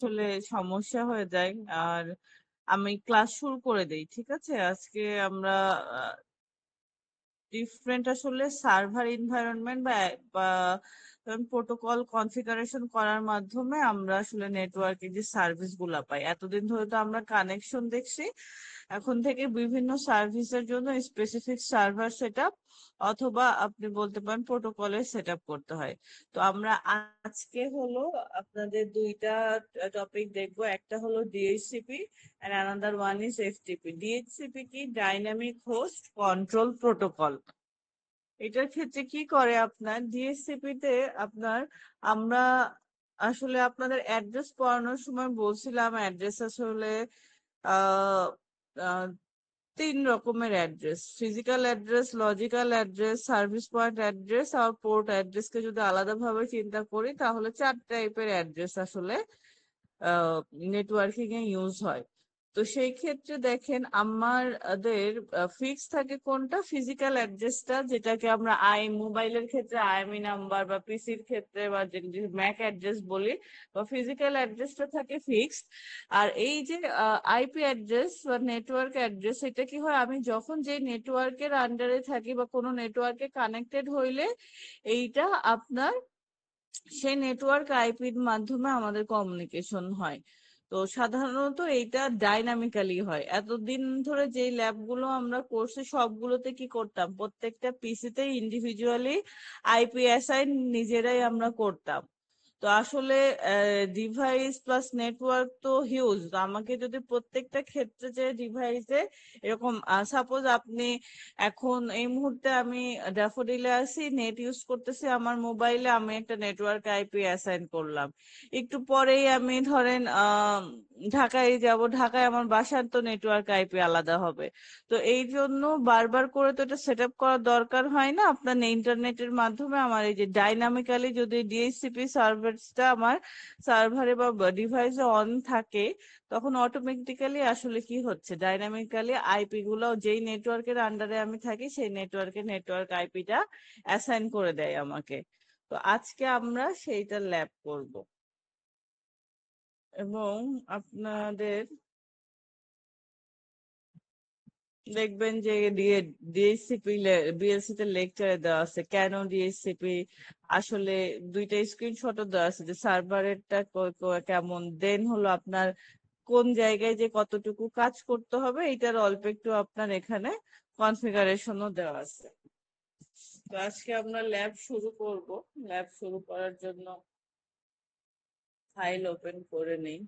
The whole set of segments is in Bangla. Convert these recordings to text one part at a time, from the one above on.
আসলে সমস্যা হয়ে যায়। আর আমি ক্লাস শুরু করে দেই, ঠিক আছে? আজকে আমরা ডিফারেন্ট আসলে সার্ভার এনভায়রনমেন্ট বা প্রোটোকল কনফিগারেশন করার মাধ্যমে আমরা আসলে নেটওয়ার্কে যে সার্ভিস গুলা পাই। এতদিন ধরে তো আমরা কানেকশন দেখছি, এখন থেকে বিভিন্ন সার্ভিসের জন্য স্পেসিফিক সার্ভার সেটআপ অথবা আপনি বলতে পারেন প্রোটোকলের সেটআপ করতে হয়। তো আমরা আজকে হলো আপনাদের দুইটা টপিক দেখবো, একটা হলো DHCP and another one is FTP. DHCP কি ডাইনামিক হোস্ট কন্ট্রোল প্রোটোকল। এটার ক্ষেত্রে কি করে আপনার ডিএসসিপি তে আপনার আমরা আসলে আপনাদের অ্যাড্রেস পড়ানোর সময় বলছিলাম অ্যাড্রেস আসলে আহ আহ, তিন রকমের address: physical address, logical address, service point address আর পোর্ট অ্যাড্রেসকে যদি আলাদাভাবে চিন্তা করি তাহলে চার টাইপের অ্যাড্রেস আসলে নেটওয়ার্কিং এ ইউজ হয়। তো সেই ক্ষেত্রে দেখেন আমাদের ফিক্স থাকে কোনটা, ফিজিক্যাল অ্যাড্রেসটা, যেটাকে আমরা মোবাইলের ক্ষেত্রে আইএমই নাম্বার বা পিসির ক্ষেত্রে বা ম্যাক অ্যাড্রেস বলি, বা ফিজিক্যাল অ্যাড্রেসটা থাকে ফিক্সড। আর এই যে আইপি অ্যাড্রেস বা নেটওয়ার্ক অ্যাড্রেস, এটা কি হয়, আমি যখন যে নেটওয়ার্কের আন্ডারে থাকি বা কোনো নেটওয়ার্কে কানেক্টেড হইলে এইটা আপনার সেই নেটওয়ার্ক আইপির মাধ্যমে আমাদের কমিউনিকেশন হয়। তো সাধারণত এইটা ডাইনামিক্যালি হয়। এতদিন ধরে যেই ল্যাবগুলো আমরা করছি সবগুলোতে কি করতাম, প্রত্যেকটা পিসিতে ইন্ডিভিজুয়ালি আইপি অ্যাসাইন নিজেরাই আমরা করতাম। তো আসলে ডিভাইস প্লাস নেটওয়ার্ক তো হিউজ। আমাকে যদি প্রত্যেকটা ক্ষেত্রে যে ডিভাইসে এরকম, সাপোজ আপনি এখন এই মুহূর্তে আমি ড্যাফোডিলে আছি, নেট ইউজ করতেছি আমার মোবাইলে, আমি একটা নেটওয়ার্ক আইপি অ্যাসাইন করলাম। একটু পরেই আমি ধরেন ঢাকায় যাব, ঢাকায় আমার বাসার তো নেটওয়ার্ক আইপি আলাদা হবে। তো এই জন্য বারবার করে তো এটা সেট আপ করার দরকার হয় না। আপনার ইন্টারনেটের মাধ্যমে আমার এই যে ডাইনামিক্যালি যদি ডিএইচসিপি সার্ভারটা আমার সার্ভারে বা ডিভাইসে অন থাকে, তখন অটোমেটিক্যালি আসলে কি হচ্ছে, ডাইনামিক্যালি আইপি গুলো যেই নেটওয়ার্কের আন্ডারে আমি থাকি সেই নেটওয়ার্ক আইপিটা অ্যাসাইন করে দেয় আমাকে। তো আজকে আমরা সেইটা ল্যাব করব এবং আপনাদের দেখবেন যে ডিএসসিপি ডিএসসি তে লেকচারে দেওয়া আছে কেন ডিএসসিপি আসলে, দুইটা স্ক্রিনশটও দেওয়া আছে যে সার্ভারেরটা কেমন, দেন হলো আপনার কোন জায়গায় যে কতটুকু কাজ করতে হবে এটার অল্প একটু আপনার এখানে কনফিগারেশনও দেওয়া আছে। তো আজকে আমরা ল্যাব শুরু করব। ল্যাব শুরু করার জন্য ফাইল ওপেন করে নেই।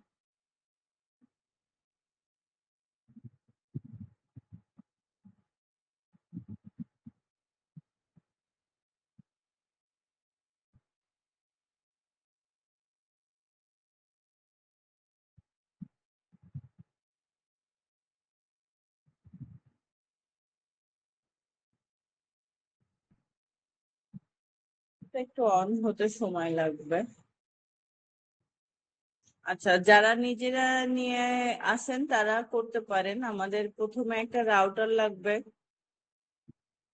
এটা একটু অন হতে সময় লাগবে। আচ্ছা, যারা নিজেরা নিয়ে আসেন তারা করতে পারেন। আমাদের প্রথমে একটা রাউটার লাগবে।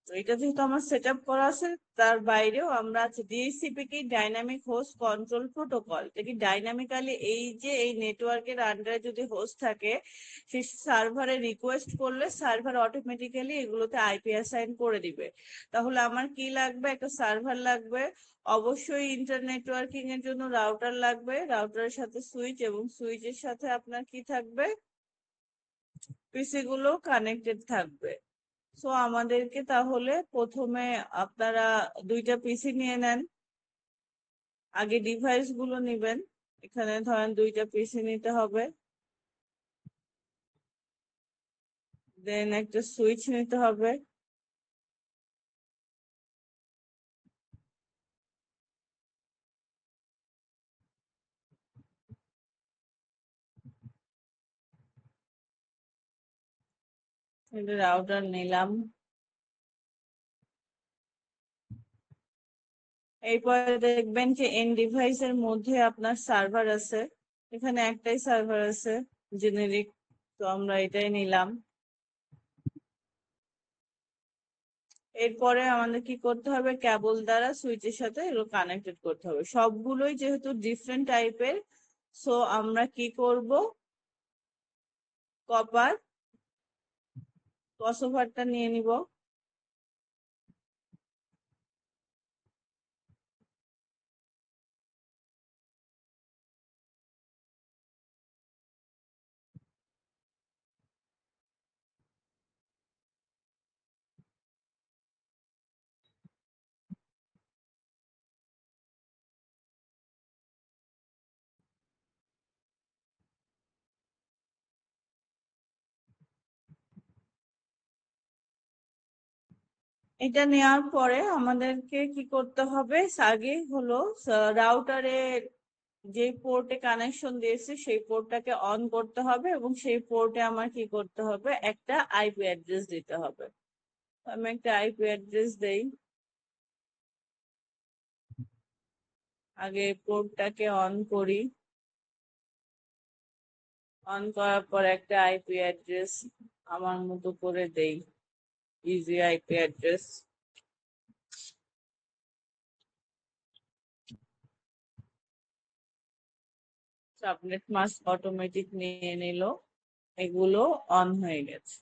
তো এটা যেহেতু আমার সেট আপ করা আছে, তার বাইরেও আমরা আছে ডিএইচসিপি কি ডাইনামিক হোস্ট কন্ট্রোল প্রোটোকল। এটা কি ডাইনামিক্যালি এই যে এই নেটওয়ার্কের আন্ডারে যদি হোস্ট থাকে, সেই সার্ভারে রিকোয়েস্ট করলে সার্ভার অটোমেটিক্যালি এগুলোতে আইপি অ্যাসাইন করে দিবে। তাহলে আমার কি লাগবে, একটা সার্ভার লাগবে, অবশ্যই ইন্টার নেটওয়ার্কিং এর জন্য রাউটার লাগবে, রাউটারের সাথে সুইচ, এবং সুইচের সাথে আপনার কি থাকবে, পিসি গুলো কানেক্টেড থাকবে। সো আমাদেরকে তাহলে প্রথমে আপনারা দুইটা পিসি নিয়ে নেন। আগে ডিভাইস গুলো নিবেন। এখানে ধরেন দুইটা পিসি নিতে হবে, দেন একটা সুইচ নিতে হবে, রাউটার নিলাম। এরপরে দেখবেন যে এন ডিভাইসের মধ্যে আপনার সার্ভার আছে। এখানে একটাই সার্ভার আছে, জেনেরিক। তো আমরা এটাই নিলাম। এরপরে আমাদের কি করতে হবে, কেবল দ্বারা সুইচের সাথে এগুলো কানেক্টেড করতে হবে। সবগুলোই যেহেতু ডিফারেন্ট টাইপের, সো আমরা কি করব, কপার ক্রসওভারটা নিয়ে নিব। এটা নেওয়ার পরে আমাদেরকে কি করতে হবে, আগে হলো রাউটারে যে পোর্টে কানেকশন দিয়েছি সেই পোর্টটাকে অন করতে হবে এবং সেই পোর্টে আমার কি করতে হবে, একটা আইপি অ্যাড্রেস দিতে হবে। আমি একটা আইপি অ্যাড্রেস দেই। আগে পোর্টটাকে অন করি, অন করার পর একটা আইপি অ্যাড্রেস আমার মতো করে দেই, easy IP address. Subnet mask automatic নিয়ে নিল, এগুলো অন হয়ে গেছে।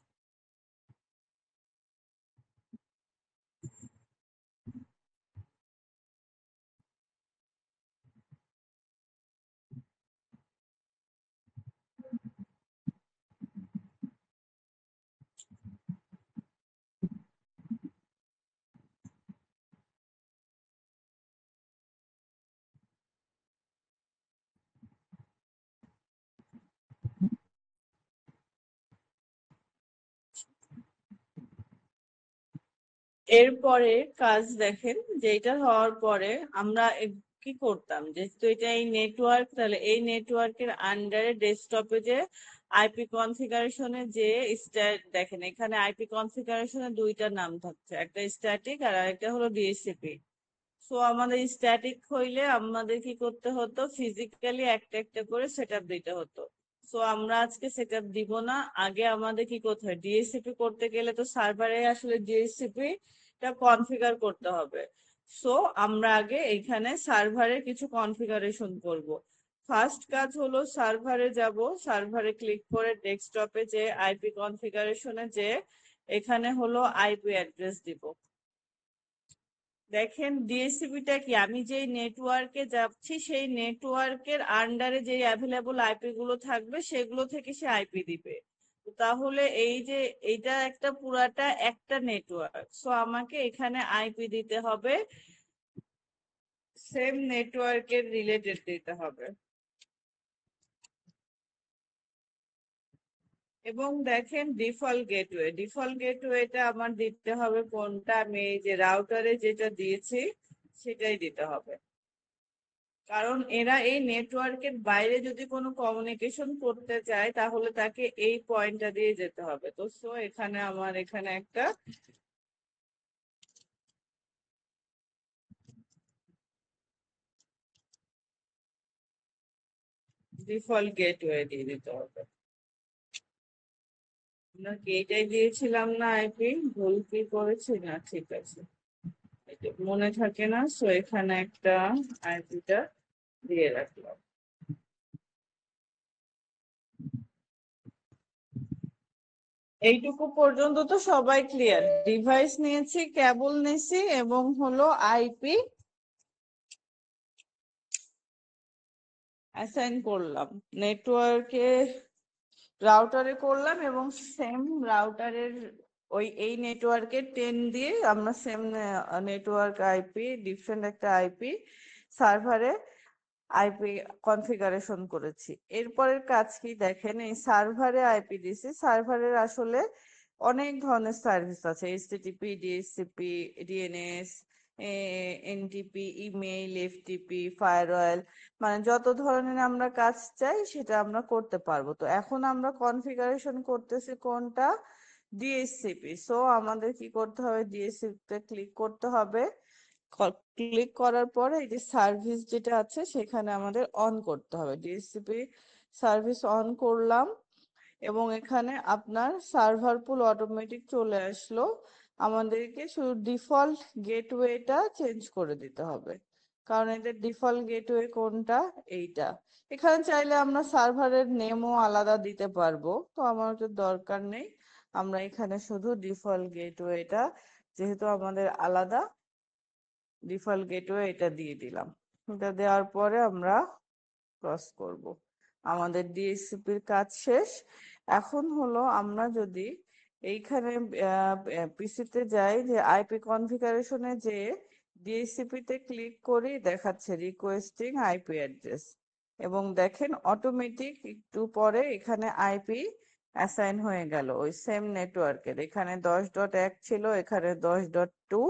এরপরে কাজ দেখেন যে এটা হওয়ার পরে আমরা কি করতাম, যেহেতু এটা এই নেটওয়ার্ক, তাহলে এই নেটওয়ার্কের আন্ডারে ডেস্কটপে যে আইপি কনফিগারেশনে যে দেখেন এখানে আইপি কনফিগারেশনে দুইটা নাম থাকছে, একটা স্ট্যাটিক আর একটা হলো ডিএসসিপি। সো আমাদের স্ট্যাটিক হইলে আমাদের কি করতে হতো, ফিজিক্যালি একটা একটা করে সেটআপ দিতে হতো। সো আমরা আজকে সেটআপ দিব না, আগে আমাদের কি করতে হয়, ডিএসসিপি করতে গেলে তো সার্ভারে আসলে ডিএসসিপি টা কনফিগার করতে হবে। সো আমরা আগে এখানে সার্ভারে কিছু কনফিগারেশন করব। ফার্স্ট কাজ হলো সার্ভারে যাব, সার্ভারে ক্লিক করে ডেস্কটপে যে আইপি কনফিগারেশনে যে এখানে হলো আইপি অ্যাড্রেস দিব। দেখেন ডিএসসিপিটা কি, আমি যেই নেটওয়ার্কে যাচ্ছি সেই নেটওয়ার্কের আন্ডারে যে অ্যাভেলেবল আইপি গুলো থাকবে সেগুলো থেকে সে আইপি দিবে। তাহলে এই যে এইটা একটা পুরাটা একটা নেটওয়ার্ক, সো আমাকে এখানে আইপি দিতে হবে, সেম নেটওয়ার্কের রিলেটেড দিতে হবে। এবং দেখেন ডিফল্ট গেটওয়েটা আমার দিতে হবে কোনটা, আমি এই যে রাউটারে যেটা দিয়েছি সেটাই দিতে হবে। কারণ এরা এই নেটওয়ার্কের বাইরে যদি কোনো কমিউনিকেশন করতে চায় তাহলে তাকে এই পয়েন্টটা দিয়ে যেতে হবে। তো সো এখানে আমার এখানে একটা ডিফল্ট গেটওয়ে দিয়ে দিতে হবে। আমরা কি এইটাই দিয়েছিলাম না আইপি, ভুল কি করেছি না, ঠিক আছে, এটা মনে থাকে না, সো এখানে একটা আইপিটা দিয়ে রাখলাম। এইটুকু পর্যন্ত তো সবাই ক্লিয়ার। ডিভাইস নিয়েছি, কেবল নিয়েছি এবং হলো আইপি অ্যাসাইন করলাম নেটওয়ার্কে, রাউটারে করলাম এবং সেম রাউটারের ওই এই নেটওয়ার্কে 10 দিয়ে আমরা সেম নেটওয়ার্ক আইপি, ডিফারেন্ট একটা আইপি সার্ভারে আইপি কনফিগারেশন করেছি। এরপরের কাজ কি দেখেন, এই সার্ভারে আইপি দিছি, সার্ভারের আসলে অনেক ধরনের সার্ভিস আছে, HTTP, DSCP, DNS, NTP, email, FTP, firewall, মানে যত ধরনের আমরা কাজ চাই সেটা আমরা করতে পারবো। তো এখন আমরা কনফিগারেশন করতেছি কোনটা, ডিএসসিপি। সো আমাদের কি করতে হবে, ডিএসসিপি তে ক্লিক করতে হবে। ক্লিক করার পরে এই যে সার্ভিস যেটা আছে সেখানে আমাদের অন করতে হবে, ডিএসসিপি সার্ভিস অন করলাম এবং এখানে আপনার সার্ভার পুল অটোমেটিক চলে আসলো। আমাদেরকে শুধু ডিফল্ট গেটওয়েটা চেঞ্জ করে দিতে হবে। কারণ এদের ডিফল্ট গেটওয়ে কোনটা, এইটা। এখানে চাইলে আমরা সার্ভারের নেমও আলাদা দিতে পারবো, তো আমার তো দরকার নেই। আমরা এখানে শুধু ডিফল্ট গেটওয়েটা, যেহেতু আমাদের আলাদা, ডিফল্ট গেটওয়ে এটা দিয়ে দিলাম। এটা দেওয়ার পরে আমরা ক্রস করব। আমাদের ডিএসসিপির কাজ শেষ। এখন হলো আমরা যদি এইখানে পিসিতে যাই, যে আইপি কনফিগারেশনে যে ডিএসসিপি তে ক্লিক করি, দেখাচ্ছে রিকোয়েস্টিং আইপি অ্যাড্রেস, এবং দেখেন অটোমেটিক একটু পরে এখানে আইপি অ্যাসাইন হয়ে গেল ওই সেম নেটওয়ার্কের। এখানে 10.1 ছিল, এখানে 10.2।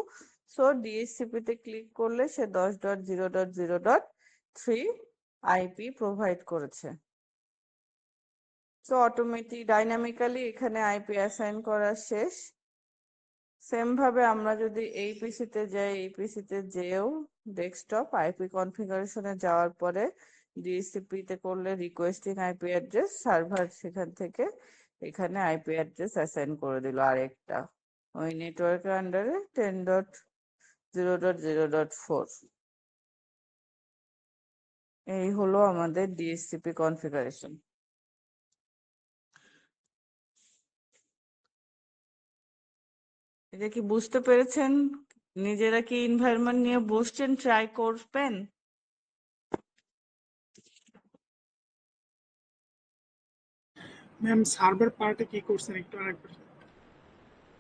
সো ডিএসসিপি তে ক্লিক করলে সে 10.0.0.3 আইপি প্রোভাইড করেছে। সো অটোমেটিক ডাইনামিক্যালি এখানে আইপি অ্যাসাইন করা শেষ। সেম ভাবে আমরা যদি এই পিসিতে যাই, এই পিসিতে যেও ডেস্কটপ আইপি কনফিগারেশনে যাওয়ার পরে ডিএসসিপি তে করলে রিকোয়েস্টিং আইপি অ্যাড্রেস, সার্ভার সেখান থেকে এখানে আইপি অ্যাড্রেস অ্যাসাইন করে দিল আরেকটা, ওই নেটওয়ার্কের আন্ডারে 10.0.0.4। এই হলো আমাদের ডিএসসিপি কনফিগারেশন। এটা কি বুঝতে পেরেছেন? নিজেরা কি এনভায়রনমেন্ট নিয়ে বসছেন, ট্রাই করবেন? ম্যাম সার্ভার পার্টে কি করছেন একটু আরেকবার?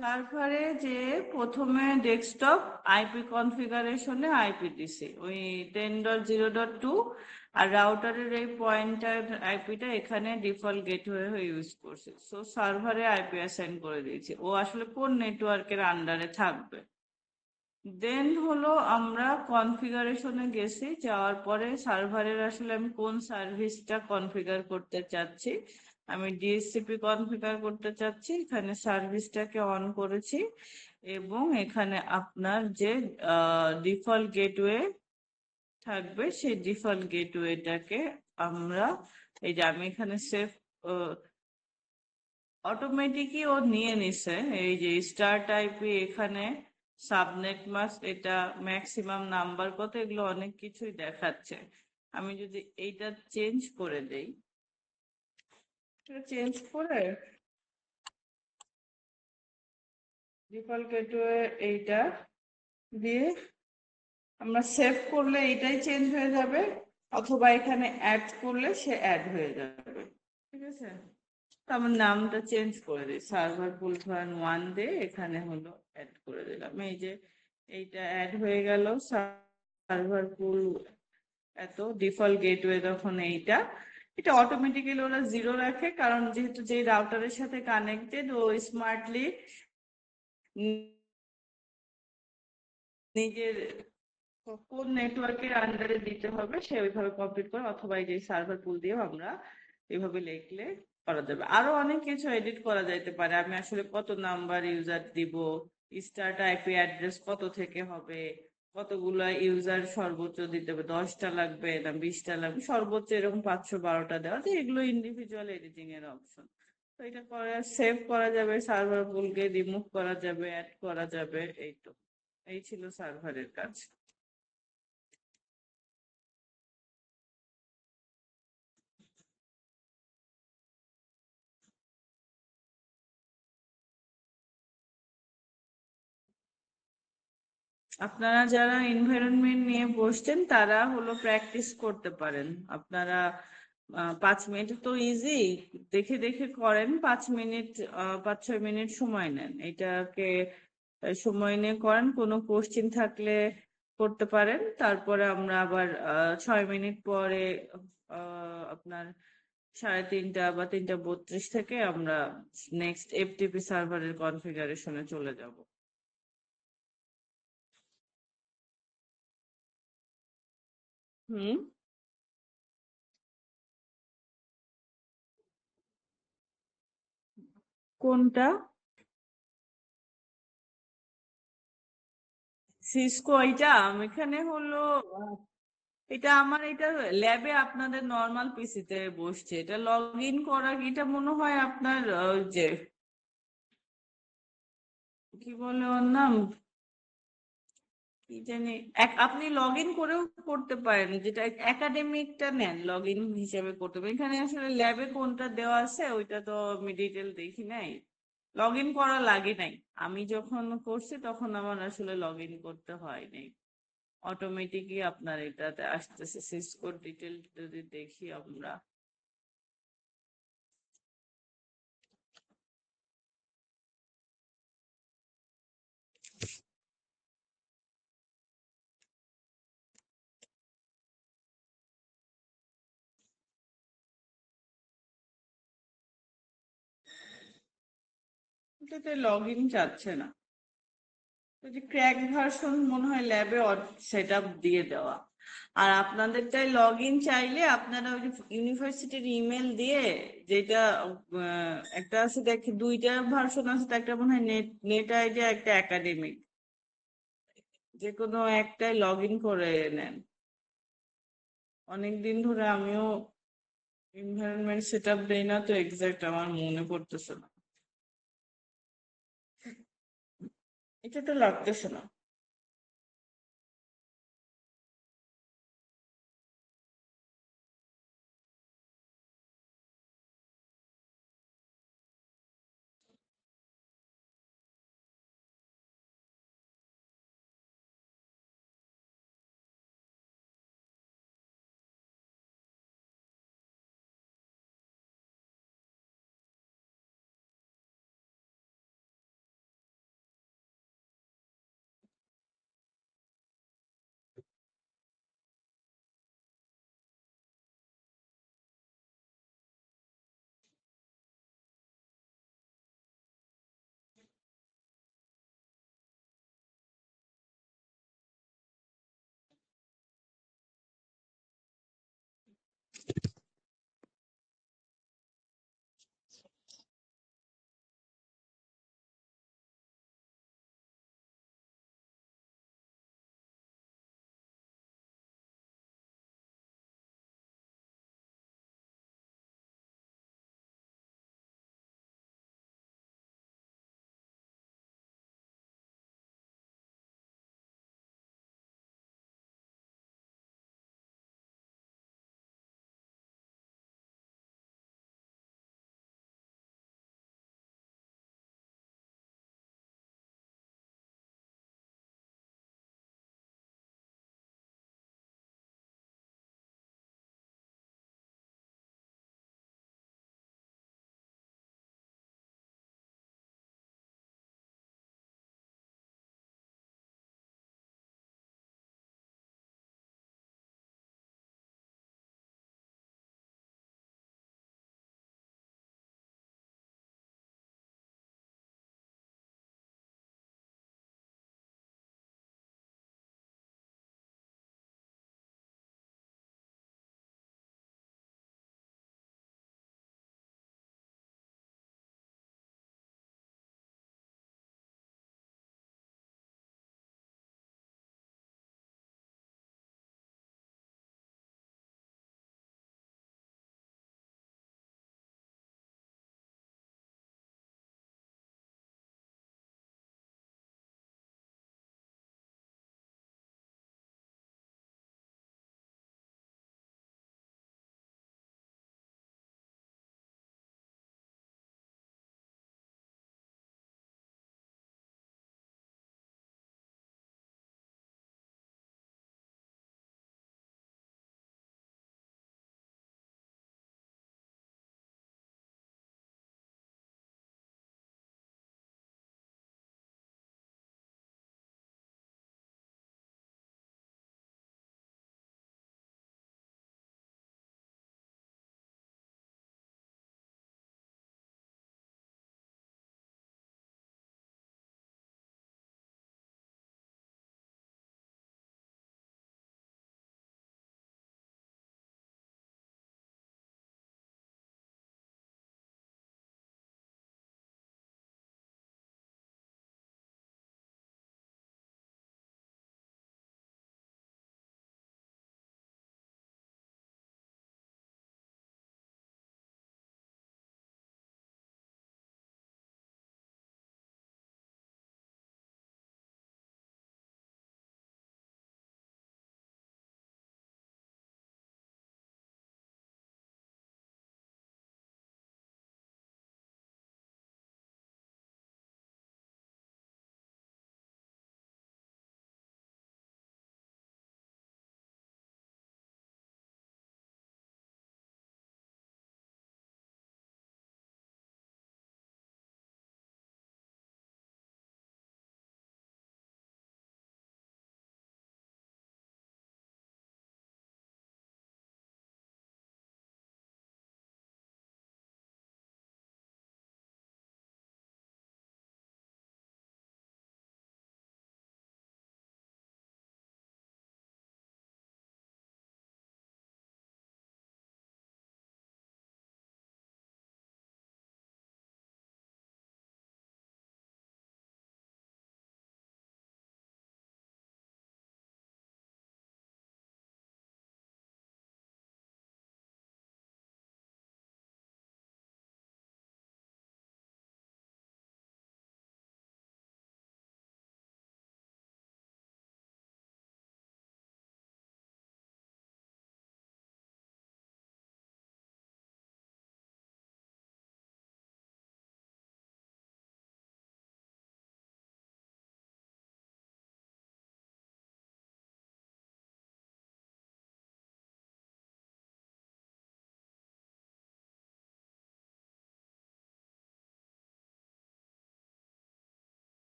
সার্ভারে যে প্রথমে ডেস্কটপ আইপি কনফিগারেশনে আইপি দিছি ওই 10.0.2, আর রাউটারের এই পয়েন্টার আইপিটা এখানে ডিফল্ট গেটওয়ে হয়ে ইউজ করছি। সো সার্ভারে আইপি অ্যাসাইন করে দিয়েছি, ও আসলে কোন নেটওয়ার্কের আন্ডারে থাকবে। দেন হলো আমরা কনফিগারেশনে গেছি, যাওয়ার পরে সার্ভারের আসলে আমি কোন সার্ভিসটা কনফিগার করতে চাচ্ছি, আমি ডিএসসিপি কনফিগার করতে চাচ্ছি, এখানে সার্ভিসটাকে অন করেছি, এবং এখানে আপনার যে ডিফল্ট গেটওয়ে থাকবে সেই ডিফল্ট গেটওয়েটাকে আমরা, এই যে আমি এখানে সেভ, অটোমেটিকই ও নিয়ে নিছে। এই যে স্টার্ট আইপি, এখানে সাবনেট মাস্ক, এটা ম্যাক্সিমাম নাম্বার কত, এগুলো অনেক কিছুই দেখাচ্ছে। আমি যদি এইটা চেঞ্জ করে দেই, চেঞ্জ করে ডিফল্ট গেটওয়ে এইটা দিয়ে আমরা সেভ করলে এইটাই চেঞ্জ হয়ে যাবে, অথবা এখানে অ্যাড করলে সে অ্যাড হয়ে যাবে। ঠিক আছে, তো আমার নামটা চেঞ্জ করে দিই, সার্ভার পুল ফান 1 দিয়ে এখানে হলো অ্যাড করে দিলাম। এই যে এইটা অ্যাড হয়ে গেল, সার্ভার পুল এত ডিফল্ট গেটওয়ে। তখন এইটা, এটা অটোমেটিক্যালি ওরা 0 রাখে, কারণ যেহেতু যে রাউটারের সাথে কানেক্টেড, ও স্মার্টলি নিজের কোন নেটওয়ার্কের আন্ডারে দিতে হবে সে ওইভাবে কমপ্লিট করে, অথবা এই যে সার্ভার পুল দিয়েও আমরা এইভাবে লিখলে করা যাবে। আরো অনেক কিছু এডিট করা যাইতে পারে, আমি আসলে কত নাম্বার ইউজার দিব, স্টার্ট আইপি অ্যাড্রেস কত থেকে হবে, কতগুলো ইউজার সর্বোচ্চ দিতে হবে, 10টা লাগবে না 20টা লাগবে, সর্বোচ্চ এরকম 512টা দেওয়া, যে এগুলো ইন্ডিভিজুয়াল এডিটিং এর অপশন। তো এটা করে সেভ করা যাবে, সার্ভার পুলকে রিমুভ করা যাবে, অ্যাড করা যাবে। এই তো, এই ছিল সার্ভারের কাজ। আপনারা যারা এনভায়রনমেন্ট নিয়ে বসছেন তারা হলো প্র্যাকটিস করতে পারেন। আপনারা 5 মিনিট তো ইজি, দেখে দেখে করেন, 5 মিনিট 5-6 মিনিট সময় নেন, এটাকে সময় নিয়ে করেন। কোনো কোশ্চিন থাকলে করতে পারেন, তারপরে আমরা আবার 6 মিনিট পরে আপনার 3:30 বা 3:32 থেকে আমরা নেক্সট এফটিপি সার্ভারের কনফিগারেশনে চলে যাব। হুম, কোনটা? সিসকো, এটা এখানে হলো আহ, এটা আমার, এটা ল্যাবে আপনাদের নর্মাল পিসিতে বসছে, এটা লগ ইন করা, এটা মনে হয় আপনার ওই যে কি বলে ওর নাম, কি জানি আপনি লগ ইন করেও করতে পারেন, যেটা একাডেমিকটা নেন লগ ইন হিসেবে করতে পারেন। এখানে আসলে ল্যাবে কোনটা দেওয়া আছে ওইটা তো আমি ডিটেল দেখি নাই, লগ ইন করা লাগে নাই। আমি যখন করছি তখন আমার আসলে লগ ইন করতে হয় নাই, অটোমেটিকই আপনার এটাতে আসতেছে। সিসকোর ডিটেল যদি দেখি আমরা, এটাতে লগ ইন যাচ্ছে না। ওই যে ক্র্যাক ভার্সন মনে হয় ল্যাবে সেট আপ দিয়ে দেওয়া। আর আপনাদেরটাই লগ ইন চাইলে আপনারা ওই যে ইউনিভার্সিটির ইমেল দিয়ে, যেটা একটা আছে দেখি, দুইটা ভার্সন আছে তো, একটা মনে হয় নেট নেট আইডিয়া, একটা একাডেমিক, যে কোনো একটাই লগ ইন করে নেন। অনেকদিন ধরে আমিও এনভায়রনমেন্ট সেট আপ দেই না, তো এক্সাক্ট আমার মনে পড়তেছে না। এটা তো লাগতেছে না।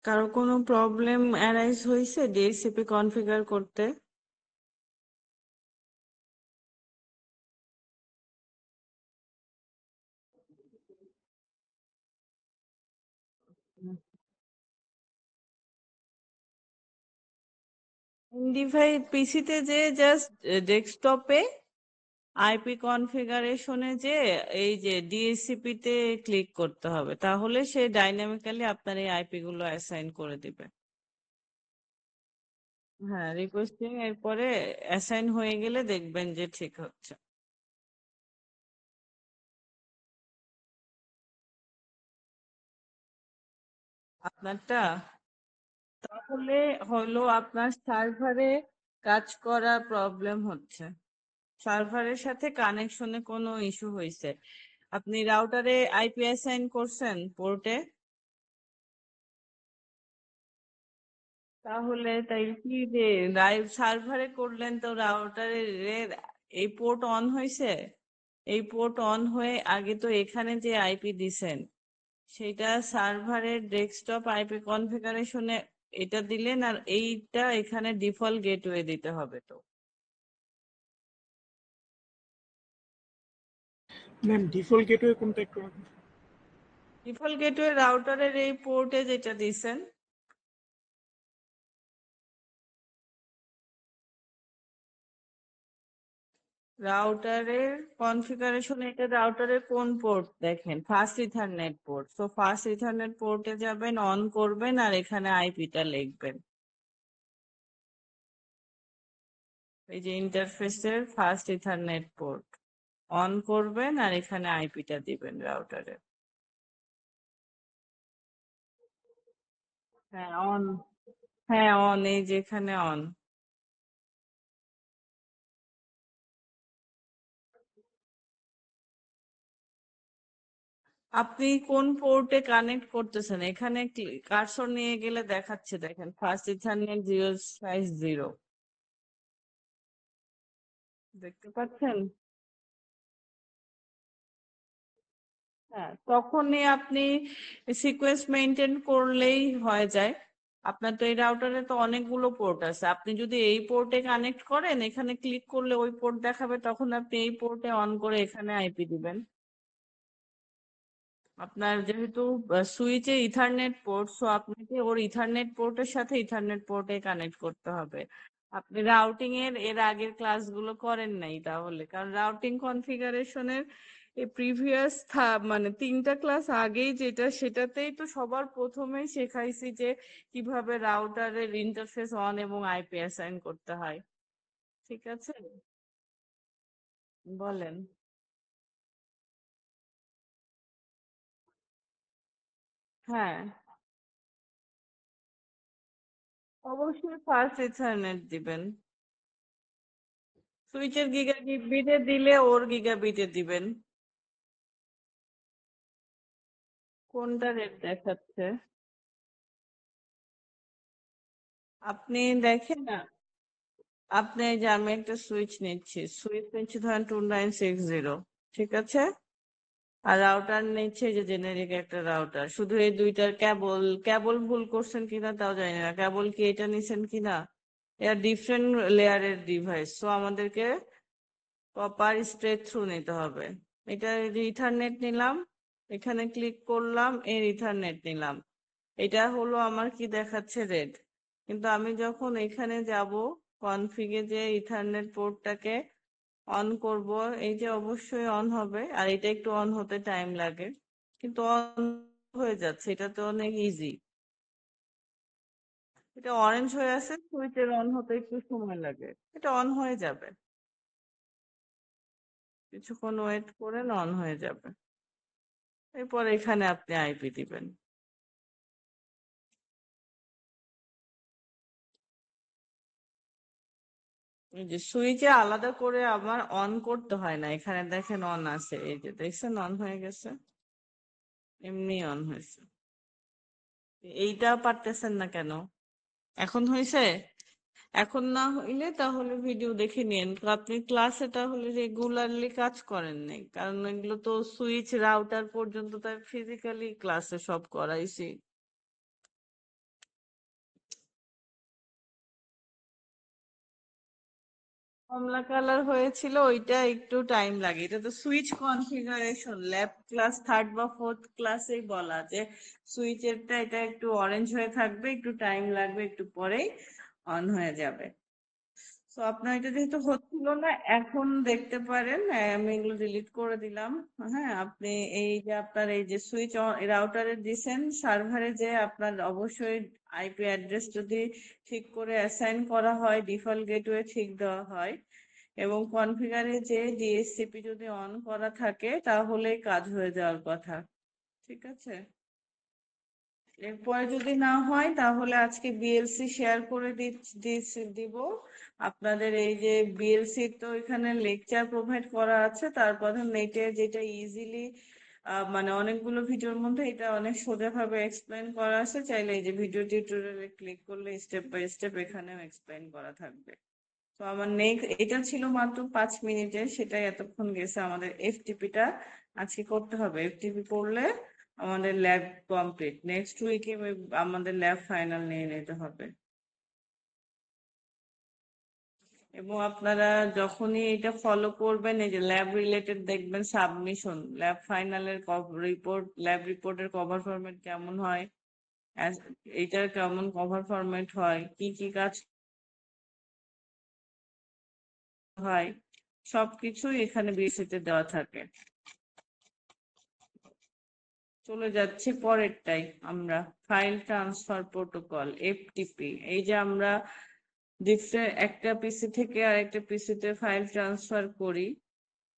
কারো কোনো প্রবলেম অ্যারাইজ হয়েছে ডিএসসিপি কনফিগার করতে? ডিভাই পিসিতে যে জাস্ট ডেস্কটপে আইপি কনফিগারেশনে যে এই যে ডিএসসিপি তে ক্লিক করতে হবে, তাহলে সে ডাইনামিক্যালি আপনার এই আইপি গুলো অ্যাসাইন করে দিবে। হ্যাঁ, রিকোয়েস্টিং এরপরে অ্যাসাইন হয়ে গেলে দেখবেন যে ঠিক হচ্ছে আপনারটা। তাহলে হলো আপনার সার্ভারে কাজ করা প্রবলেম হচ্ছে, সার্ভারের সাথে কানেকশনে কোনো ইস্যু হয়েছে। আপনি রাউটারে আইপি অ্যাসাইন করছেন পোর্টে? তাহলে তাই কি যে লাইভ সার্ভারে করলেন তো রাউটারে এই পোর্ট অন হয়েছে? এই পোর্ট অন হয়ে আগে তো এখানে যে আইপি দিছেন সেটা সার্ভারের ডেস্কটপ আইপি কনফিগারেশনে এটা দিলেন, আর এইটা এখানে ডিফল্ট গেটওয়ে দিতে হবে। তো ম্যাম ডিফল্ট গেটওয়ে কোনটা একটু ডিফল্ট গেটওয়ে রাউটারের এই পোর্টে যেটা দিছেন, রাউটারের কনফিগারেশন, এটা রাউটারের কোন পোর্ট দেখেন? First ethernet port. তো ফার্স্ট ইথারনেট পোর্টে যাবেন, অন করবেন আর এখানে আইপিটা লিখবেন। এই যে ইন্টারফেসের ফার্স্ট ইথারনেট পোর্ট অন করবেন আর এখানে আইপিটা দিবেন রাউটারে। হ্যাঁ অন, হ্যাঁ অন, এই যে এখানে অন। আপনি কোন পোর্টে কানেক্ট করতেছেন? এখানে কার্সর নিয়ে গেলে দেখাচ্ছে, দেখেন ফার্স্ট ইথারনেট 0/0, দেখতে পাচ্ছেন? হ্যাঁ, তখনই আপনি সিকোয়েন্স মেনটেন করলেই হয়ে যায়। আপনার তো এই রাউটারে তো অনেকগুলো পোর্ট আছে, আপনি যদি এই পোর্টে কানেক্ট করেন, এখানে ক্লিক করলে ওই পোর্ট দেখাবে, তখন আপনি এই পোর্টে অন করে এখানে আইপি দিবেন। আপনার যেহেতু সুইচে ইথারনেট পোর্ট, সো আপনাকে ওর ইথারনেট পোর্টের সাথে ইথারনেট পোর্টে কানেক্ট করতে হবে। আপনি রাউটিং এর এর আগের ক্লাসগুলো করেন নাই তাহলে, কারণ রাউটিং কনফিগারেশনের এই প্রিভিয়াস মানে 3টা ক্লাস আগেই যেটা, সেটাতেই তো সবার প্রথমেই শেখাইছি যে কিভাবে রাউটারের ইন্টারফেস অন এবং আইপি অ্যাসাইন করতে হয়। ঠিক আছে, বলেন। হ্যাঁ, অবশ্যই ফার্স্ট ইথারনেট দিবেন। সুইচের গিগাবিটে দিলে ওর গিগাবিটে দিবেন। কোনটা রেট দেখাচ্ছে? আপনি দেখেন না, আপনি এই যে আমি একটা সুইচ নিচ্ছি, সুইচ নিচ্ছি ধরেন 2960, ঠিক আছে? আর রাউটার নিচ্ছে যে জেনেরিক একটা রাউটার, শুধু এই দুইটার কেবল, কেবল ভুল করছেন কিনা তাও জানি না, কেবল কি এটা নিছেন কিনা, এটা ডিফারেন্ট লেয়ারের ডিভাইস, সো আমাদেরকে প্রপার স্ট্রেট থ্রু নিতে হবে। এটা ইথারনেট নিলাম, এখানে ক্লিক করলাম, এর ইথারনেট নিলাম, এটা হলো আমার কি দেখাচ্ছে রেড। কিন্তু আমি যখন এখানে যাব কনফিগে, যে ইথারনেট পোর্টটাকে অন করব, এই যে অবশ্যই অন হবে, আর এটা একটু অন হতে টাইম লাগে, কিন্তু অন হয়ে যাচ্ছে, এটা তো অনেক ইজি। এটা অরেঞ্জ হয়ে আছে, সুইচের অন হতে একটু সময় লাগে, এটা অন হয়ে যাবে, কিছুক্ষণ ওয়েট করেন, অন হয়ে যাবে। এরপর এখানে আপনি আইপি দিবেন। এই যে সুইচে আলাদা করে আমার অন করতে হয় না, এখানে দেখেন অন আছে, এই যে দেখছেন অন হয়ে গেছে, এমনি অন হয়েছে। এইটা পারতেছেন না কেন? এখন হয়েছে? এখন না হইলে তাহলে ভিডিও দেখে নিন, আপনি ক্লাসে তাহলে রেগুলারলি কাজ করেন নাই, কারণ এগুলো তো সুইচ রাউটার পর্যন্ত তার ফিজিক্যালি ক্লাসে সব করাইছি। কমলা কালার হয়েছিল, ওইটা একটু টাইম লাগে। এটা তো switch configuration, lab class 3rd বা 4th ক্লাসেই বলা যে সুইচেরটা এটা একটু অরেঞ্জ হয়ে থাকবে, একটু টাইম লাগবে, একটু পরেই অন হয়ে যাবে। তো আপনার এটা যেহেতু হচ্ছিল না, এখন দেখতে পারেন আমি এগুলো ডিলিট করে দিলাম। হ্যাঁ, আপনি এই যে আপনার এই যে সুইচ রাউটারে দিছেন, সার্ভারে যে আপনার অবশ্যই আইপি অ্যাড্রেস যদি ঠিক করে অ্যাসাইন করা হয়, ডিফল্ট গেটওয়ে ঠিক দেওয়া হয়, এবং কনফিগারে যে ডিএসসিপি যদি অন করা থাকে, তাহলে কাজ হয়ে যাওয়ার কথা। ঠিক আছে, এরপরে যদি না হয় তাহলে আজকে বিএলসি শেয়ার করে দিব আপনাদের। এই যে বিএলসি তো এখানে লেকচার প্রোভাইড করা আছে, তারপর নেটে যেটা ইজিলি মানে অনেকগুলো ভিডিওর মধ্যে এটা অনেক সোজাভাবে এক্সপ্লেন করা আছে। চাইলে এই যে ভিডিও টিউটোরিয়ালে ক্লিক করলে স্টেপ বাই স্টেপ এখানেও এক্সপ্লেন করা থাকবে। তো আমার নেক্সট এটা ছিল মাত্র 5 মিনিটে, সেটাই এতক্ষণ গেছে। আমাদের এফটিপিটা আজকে করতে হবে, এফটিপি করলে আমাদের ল্যাব কমপ্লিট। নেক্সট উইকে আমাদের ল্যাব ফাইনাল নিয়ে নিতে হবে। এবং আপনারা যখনই এটা ফলো করবেন, এই যে ল্যাব রিলেটেড দেখবেন সাবমিশন, ল্যাব ফাইনালের রিপোর্ট, ল্যাব রিপোর্টের কভার ফরম্যাট কেমন হয়, এইটার কেমন কভার ফরম্যাট হয়, কি কি কাজ হয়, সবকিছুই এখানে বিএসসিতে দেওয়া থাকে। চলে যাচ্ছে পরেরটাই আমরা, ফাইল ট্রান্সফার প্রোটোকল, এফটিপি। এই যে আমরা একটা পিসি থেকে আরেকটা পিসিতে ফাইল ট্রান্সফার করি,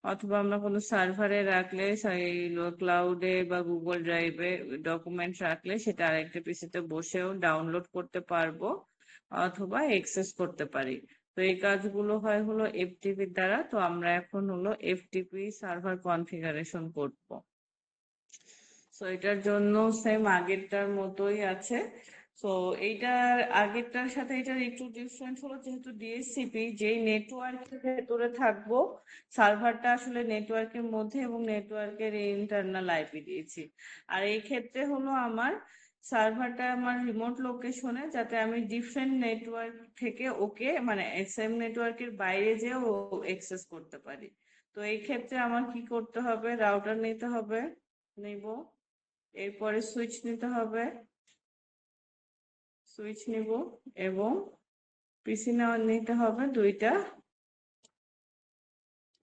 অথবা আমরা কোনো সার্ভারে রাখলে, ক্লাউডে বা গুগল ড্রাইভে ডকুমেন্ট রাখলে সেটা আরেকটা পিসিতে বসেও ডাউনলোড করতে পারবো অথবা এক্সেস করতে পারি। তো এই কাজগুলো হয় হলো এফটিপির দ্বারা। তো আমরা এখন হলো এফটিপি সার্ভার কনফিগারেশন করব। তো এটার জন্য সেম আগেরটার মতোই আছে। তো এইটার আগেরটার সাথে এটার একটু ডিফারেন্ট হলো, যেহেতু ডিএসসিপি যেই নেটওয়ার্কের ভেতরে থাকবো, সার্ভারটা আসলে নেটওয়ার্কের মধ্যে এবং নেটওয়ার্কের ইন্টারনাল আইপি দিয়েছি। আর এই ক্ষেত্রে হলো আমার সার্ভারটা আমার রিমোট লোকেশনে, যাতে আমি ডিফারেন্ট নেটওয়ার্ক থেকে ওকে মানে সেম নেটওয়ার্কের বাইরে যেও এক্সেস করতে পারি। তো এই ক্ষেত্রে আমার কি করতে হবে, রাউটার নিতে হবে, নিব, এরপরে সুইচ নিতে হবে, সুইচ নিব, এবং পিসি নিতে হবে, দুইটা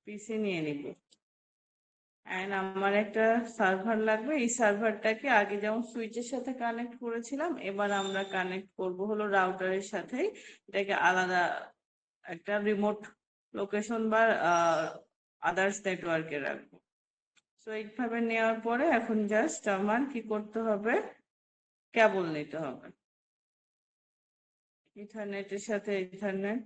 পিসি নিয়ে নিব। এন্ড আমার একটা সার্ভার লাগবে। এই সার্ভারটাকে আগে যেমন সুইচের সাথে কানেক্ট করেছিলাম, এবার আমরা কানেক্ট করব হলো রাউটারের সাথে। এটাকে আলাদা একটা রিমোট লোকেশন বা আদার্স নেটওয়ার্কে রাখবো। তো এইভাবে নেওয়ার পরে এখন জাস্ট আমার কি করতে হবে, কেবল নিতে হবে, ইথারনেটের সাথে ইথারনেট।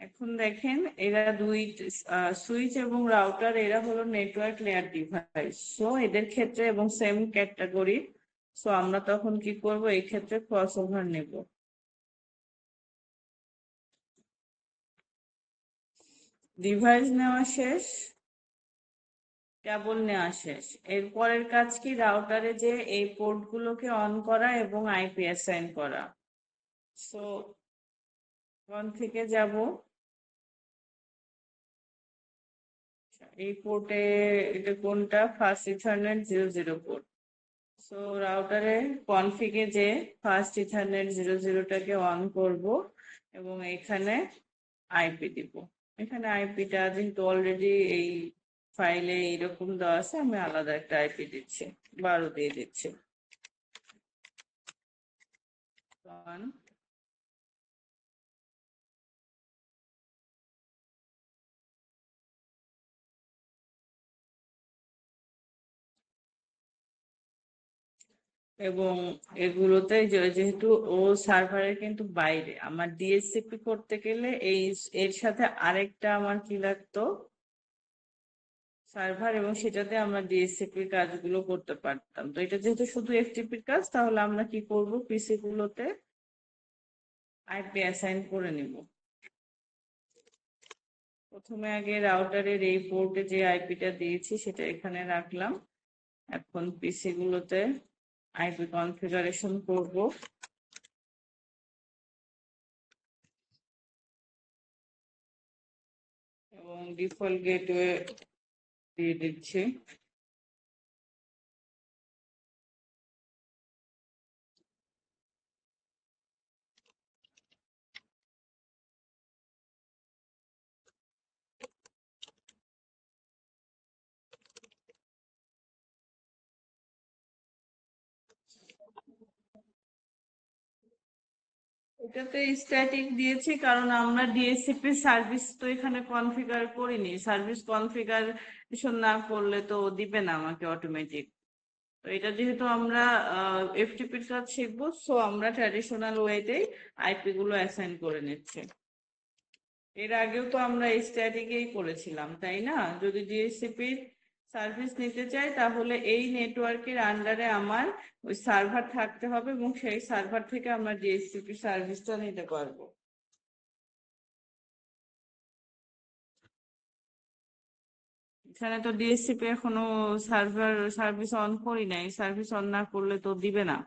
এখন দেখেন এরা দুই সুইচ এবং রাউটার, এরা হলো নেটওয়ার্ক লেয়ার ডিভাইস। সো এদের ক্ষেত্রে এবং সেম ক্যাটাগরি। সো আমরা তখন কি করব, এই ক্ষেত্রে ক্রস ওভার নেব। ডিভাইস নেওয়া শেষ, কেবল নেওয়া শেষ। এরপরের কাজ কি, রাউটারে যে এই পোর্ট গুলোকে অন করা এবং আইপি অ্যাসাইন করা। সো অন থেকে যাব, এই পোর্টে, এটা কোনটা, ফার্স্ট ইথারনেট 00 পোর্ট। সো রাউটারে কনফিগে যে ফার্স্ট ইথারনেট 00টাকে অন করব এবং এখানে আইপি দিব। এখানে আইপিটা যেহেতু অলরেডি এই ফাইলে এইরকম দেওয়া আছে, আমি আলাদা একটা আইপি দিচ্ছি, 12 দিয়ে দিচ্ছি। এবং এগুলোতে যেহেতু ও সার্ভারের কিন্তু বাইরে, আমার ডিএসসিপি করতে গেলে এর সাথে আরেকটা আমার কি লাগতো, সার্ভার, এবং সেটাতে আমরা ডিএসসিপির কাজগুলো করতে পারতাম। তো এটা যেহেতু শুধু এফটিপির কাজ, তাহলে আমরা কি করব, পিসি গুলোতে আইপি অ্যাসাইন করে নিব। প্রথমে আগে রাউটারের এই পোর্টে যে আইপিটা দিয়েছি সেটা এখানে রাখলাম। এখন পিসি গুলোতে আইপি কনফিগারেশন করব। এবং ডিফল্ট গেটওয়ে দিয়ে দিচ্ছি। এটাতে স্ট্যাটিক দিয়েছি কারণ আমরা ডিএসসিপি সার্ভিস তো এখানে কনফিগার করিনি। সার্ভিস কনফিগারেশন না করলে তো দিবে না আমাকে অটোমেটিক। তো এটা যেহেতু আমরা এফটিপির কাজ শিখবো, সো আমরা ট্র্যাডিশনাল ওয়েতেই আইপি গুলো অ্যাসাইন করে নিচ্ছি। এর আগেও তো আমরা স্ট্যাটিকেই করেছিলাম, তাই না? যদি ডিএসসিপি সার্ভিস নিতে চাই তাহলে এই নেটওয়ার্কের আন্ডারে আমার ওই সার্ভার থাকতে হবে এবং সেই সার্ভার থেকে আমরা ডিএসসিপি সার্ভিসটা নিতে পারবো। এখানে তো ডিএসসিপি এখনো সার্ভার সার্ভিস অন করি নাই, সার্ভিস অন না করলে তো দিবে না।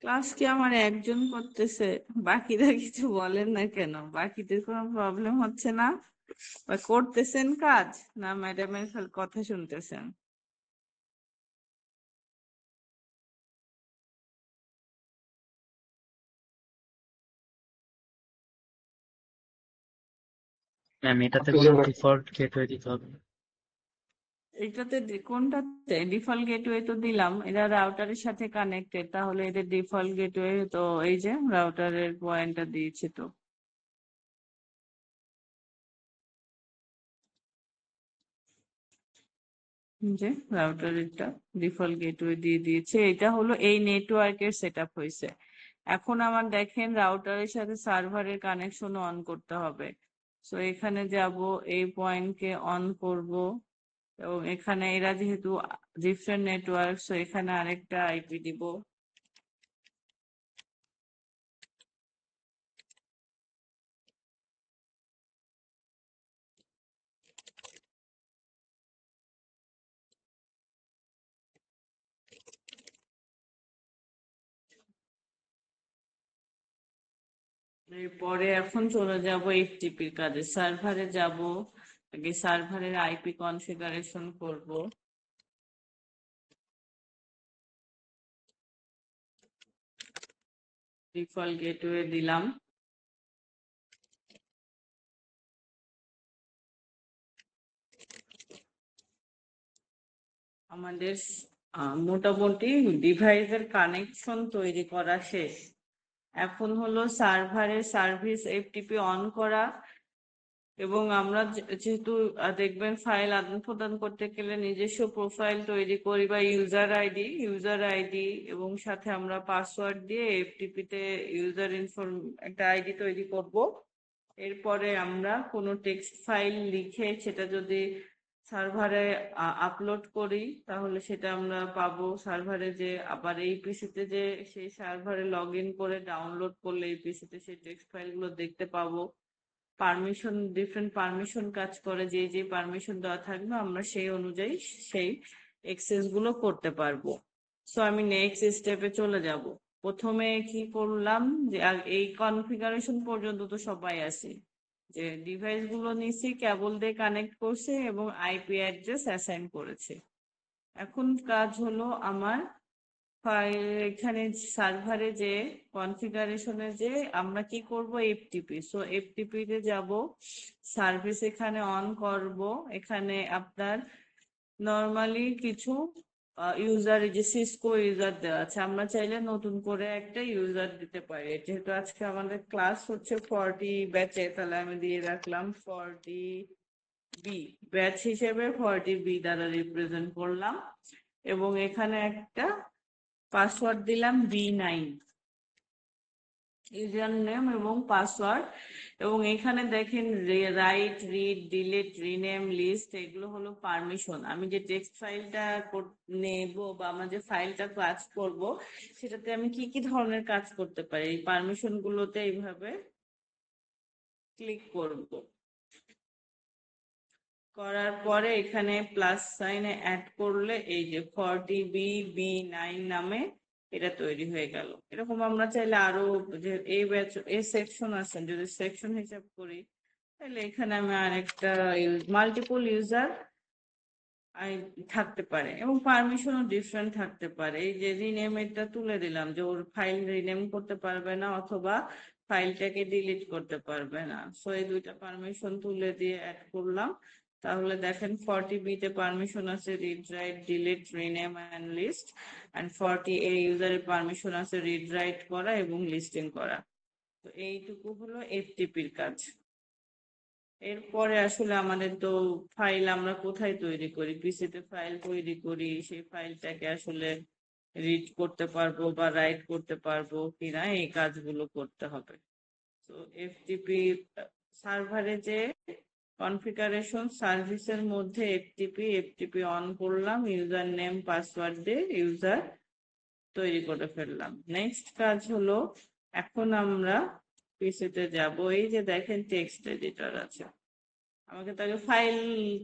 ক্লাস কি আমার একজন করতেছে? বাকিরা কিছু বলেন না কেন? বাকিদের কোনো প্রবলেম হচ্ছে না? বা করতেছেন কাজ, না ম্যাডামের কথা শুনতেছেন? ম্যাম এটাতে কোনো ডিফল্ট গেটওয়ে দিতে হবে? এটাতে কোনটাতে ডিফল্ট গেটওয়ে তো দিলাম, এরা রাউটারের সাথে কানেক্টেড, তাহলে এদের ডিফল্ট গেটওয়ে তো এই যে রাউটারের পয়েন্টটা দিয়েছি তো। যে রাউটারেরটা ডিফল্ট গেটওয়ে দিয়ে দিয়েছে, এটা হলো এই নেটওয়ার্কের সেটআপ হয়েছে। এখন আমার দেখেন রাউটারের সাথে সার্ভারের কানেকশন অন করতে হবে। সো এখানে যাব, এই পয়েন্টকে অন করব এবং এখানে এরা যেহেতু ডিফারেন্ট নেটওয়ার্ক, সো এখানে আরেকটা আইপি দিব। এরপরে এখন চলে যাব এফটিপির কাজে, সার্ভারে যাব। আগে সার্ভারের আইপি কনফিগারেশন করব। ডিফল্ট গেটওয়ে দিলাম। আমাদের মোটামুটি ডিভাইসের কানেকশন তৈরি করা শেষ। এখন হলো সার্ভারের সার্ভিস এফটিপি অন করা। এবং আমরা যেহেতু দেখবেন ফাইল আদান প্রদান করতে গেলে নিজস্ব প্রোফাইল তৈরি করি বা ইউজার আইডি এবং সাথে আমরা পাসওয়ার্ড দিয়ে এফটিপি তে ইউজার ইনফর্ম একটা আইডি তৈরি করব। এরপরে আমরা কোনো টেক্সট ফাইল লিখে সেটা যদি সার্ভারে আপলোড করি তাহলে সেটা আমরা পাবো সার্ভারে, যে আবার এই পিসিতে যে সেই সার্ভারে লগ ইন করে ডাউনলোড করলে এই পিসিতে সেই টেক্সট ফাইলগুলো দেখতে পাবো। পারমিশন, ডিফারেন্ট পারমিশন কাজ করে, যে যে পারমিশন দেওয়া থাকবে আমরা সেই অনুযায়ী সেই এক্সেস গুলো করতে পারবো। সো আমি নেক্সট স্টেপে চলে যাব। প্রথমে কি করলাম, যে এই কনফিগারেশন পর্যন্ত তো সবাই আছে, যে ডিভাইস গুলো নিছি, কেবল দিয়ে কানেক্ট করছে এবং আইপি অ্যাড্রেস অ্যাসাইন করেছে। এখন কাজ হলো আমার এখানে সার্ভারে যে কনফিগারেশনে যে আমরা কি করব, এফটিপি। সো এফটিপি তে যাব, সার্ভিস এখানে অন করব। এখানে আপনার নরমালি কিছু ইউজার, এই যে সিসকো ইউজার দেওয়া আছে, আমরা চাইলে নতুন করে একটা ইউজার দিতে পারি। যেহেতু আজকে আমাদের ক্লাস হচ্ছে 40 ব্যাচে, তাহলে আমি দিয়ে রাখলাম 40B ব্যাচ হিসেবে 40B দ্বারা রিপ্রেজেন্ট করলাম, এবং এখানে একটা পাসওয়ার্ড দিলাম B9, ইউজার নেম এবং পাসওয়ার্ড। এবং এখানে দেখেন write, read, delete, rename, list, এগুলো হলো পারমিশন। আমি যে টেক্সট ফাইলটা নেব বা আমার যে ফাইলটা কাজ করব, সেটাতে আমি কি কি ধরনের কাজ করতে পারি, এই পারমিশন গুলোতে এইভাবে ক্লিক করব। করার পরে এখানে প্লাস সাইনে অ্যাড করলে এই যে 40B9 নামে এটা তৈরি হয়ে গেল। এরকম আমরা চাইলে আরো, যে এই ব্যাচ এই সেকশন আছে, যদি সেকশন হিসাব করি, তাহলে এখানে আমি আরেকটা মাল্টিপল ইউজার থাকতে পারে এবং পারমিশনও ডিফারেন্ট থাকতে পারে। এই যে রিনেম, এটা তুলে দিলাম যে ওর ফাইল রিনেম করতে পারবে না অথবা ফাইলটাকে ডিলিট করতে পারবে না, সো এই দুইটা পারমিশন তুলে দিয়ে অ্যাড করলাম। তাহলে দেখেন 40B তে পারমিশন আছে read, write, delete, rename and list, and 40A ইউজারের পারমিশন আছে রিড, রাইট করা এবং লিস্টিং করা। তো এইটুকু হলো এফটিপির কাজ। এরপরে আসলে আমাদের তো ফাইল আমরা কোথায় তৈরি করি, পিসিতে ফাইল তৈরি করি, সেই ফাইলটাকে আসলে রিড করতে পারবো বা রাইট করতে পারবো কিনা, এই কাজগুলো করতে হবে। তো এফটিপি সার্ভারে যে কনফিগারেশন সার্ভিসের মধ্যে এফটিপি অন করলাম, ইউজার নেম পাসওয়ার্ড দিয়ে ইউজার তৈরি করে ফেললাম। নেক্সট কাজ হলো, এখন আমরা পিসিতে যাব। এই যে দেখেন টেক্সট এডিটর আছে, আমাকে তাকে ফাইল,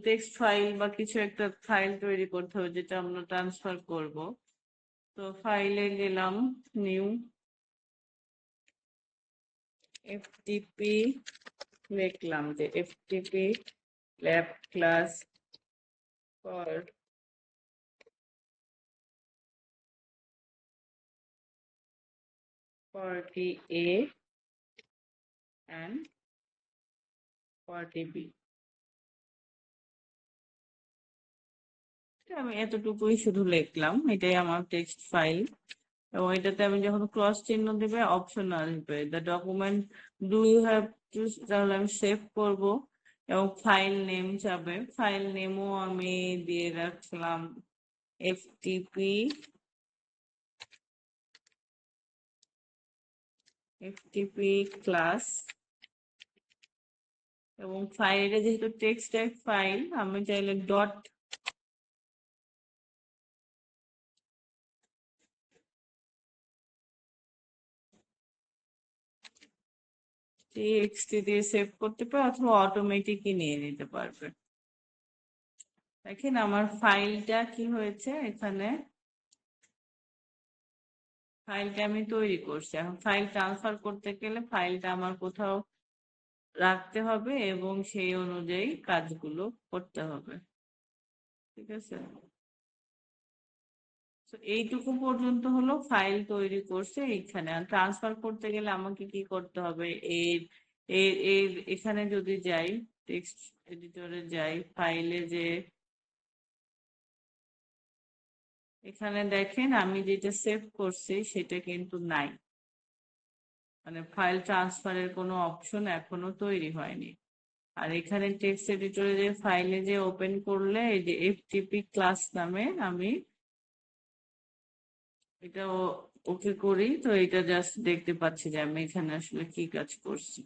টেক্সট ফাইল বা কিছু একটা ফাইল তৈরি করতে হবে যেটা আমরা ট্রান্সফার করব। তো ফাইলে গেলাম, নিউ এফটিপি লিখলাম, যে FTP lab class for 40A and 40B। আমি এতটুকুই শুধু লিখলাম, এটাই আমার টেক্সট ফাইল। এবং এটাতে আমি যখন ক্রস চিহ্ন দেবে অপশন আসবে, the document do you have to, তাহলে আমি সেভ করব। এবং ফাইল নেম যাবে, ফাইল নেমও আমি দিয়ে রাখলাম এফটিপি ক্লাস। এবং ফাইলটা যেহেতু টেক্সট ফাইল, আমি চাইলে ডট টিএক্সটি দিয়ে সেভ করতে পারে অথবা অটোমেটিকই নিয়ে নিতে পারবে। দেখেন আমার ফাইলটা কি হয়েছে, এখানে ফাইলটা আমি তৈরি করছি। এখন ফাইল ট্রান্সফার করতে গেলে ফাইলটা আমার কোথাও রাখতে হবে এবং সেই অনুযায়ী কাজগুলো করতে হবে, ঠিক আছে। তো এইটুকু পর্যন্ত হলো ফাইল তৈরি করছে। এইখানে ট্রান্সফার করতে গেলে আমাকে কি করতে হবে, এর এর এর এখানে যদি যাই, টেক্সট এডিটরে যাই, ফাইলে যে এখানে দেখেন আমি যেটা সেভ করছি সেটা কিন্তু নাই, মানে ফাইল ট্রান্সফারের কোনো অপশন এখনো তৈরি হয়নি। আর এখানে টেক্সট এডিটরে যে ফাইলে যে ওপেন করলে এই যে এফটিপি ক্লাস নামে আমি এটা ওকে করি, তো এটা জাস্ট দেখতে পাচ্ছি যে আমি এখানে আসলে কি কাজ করছি।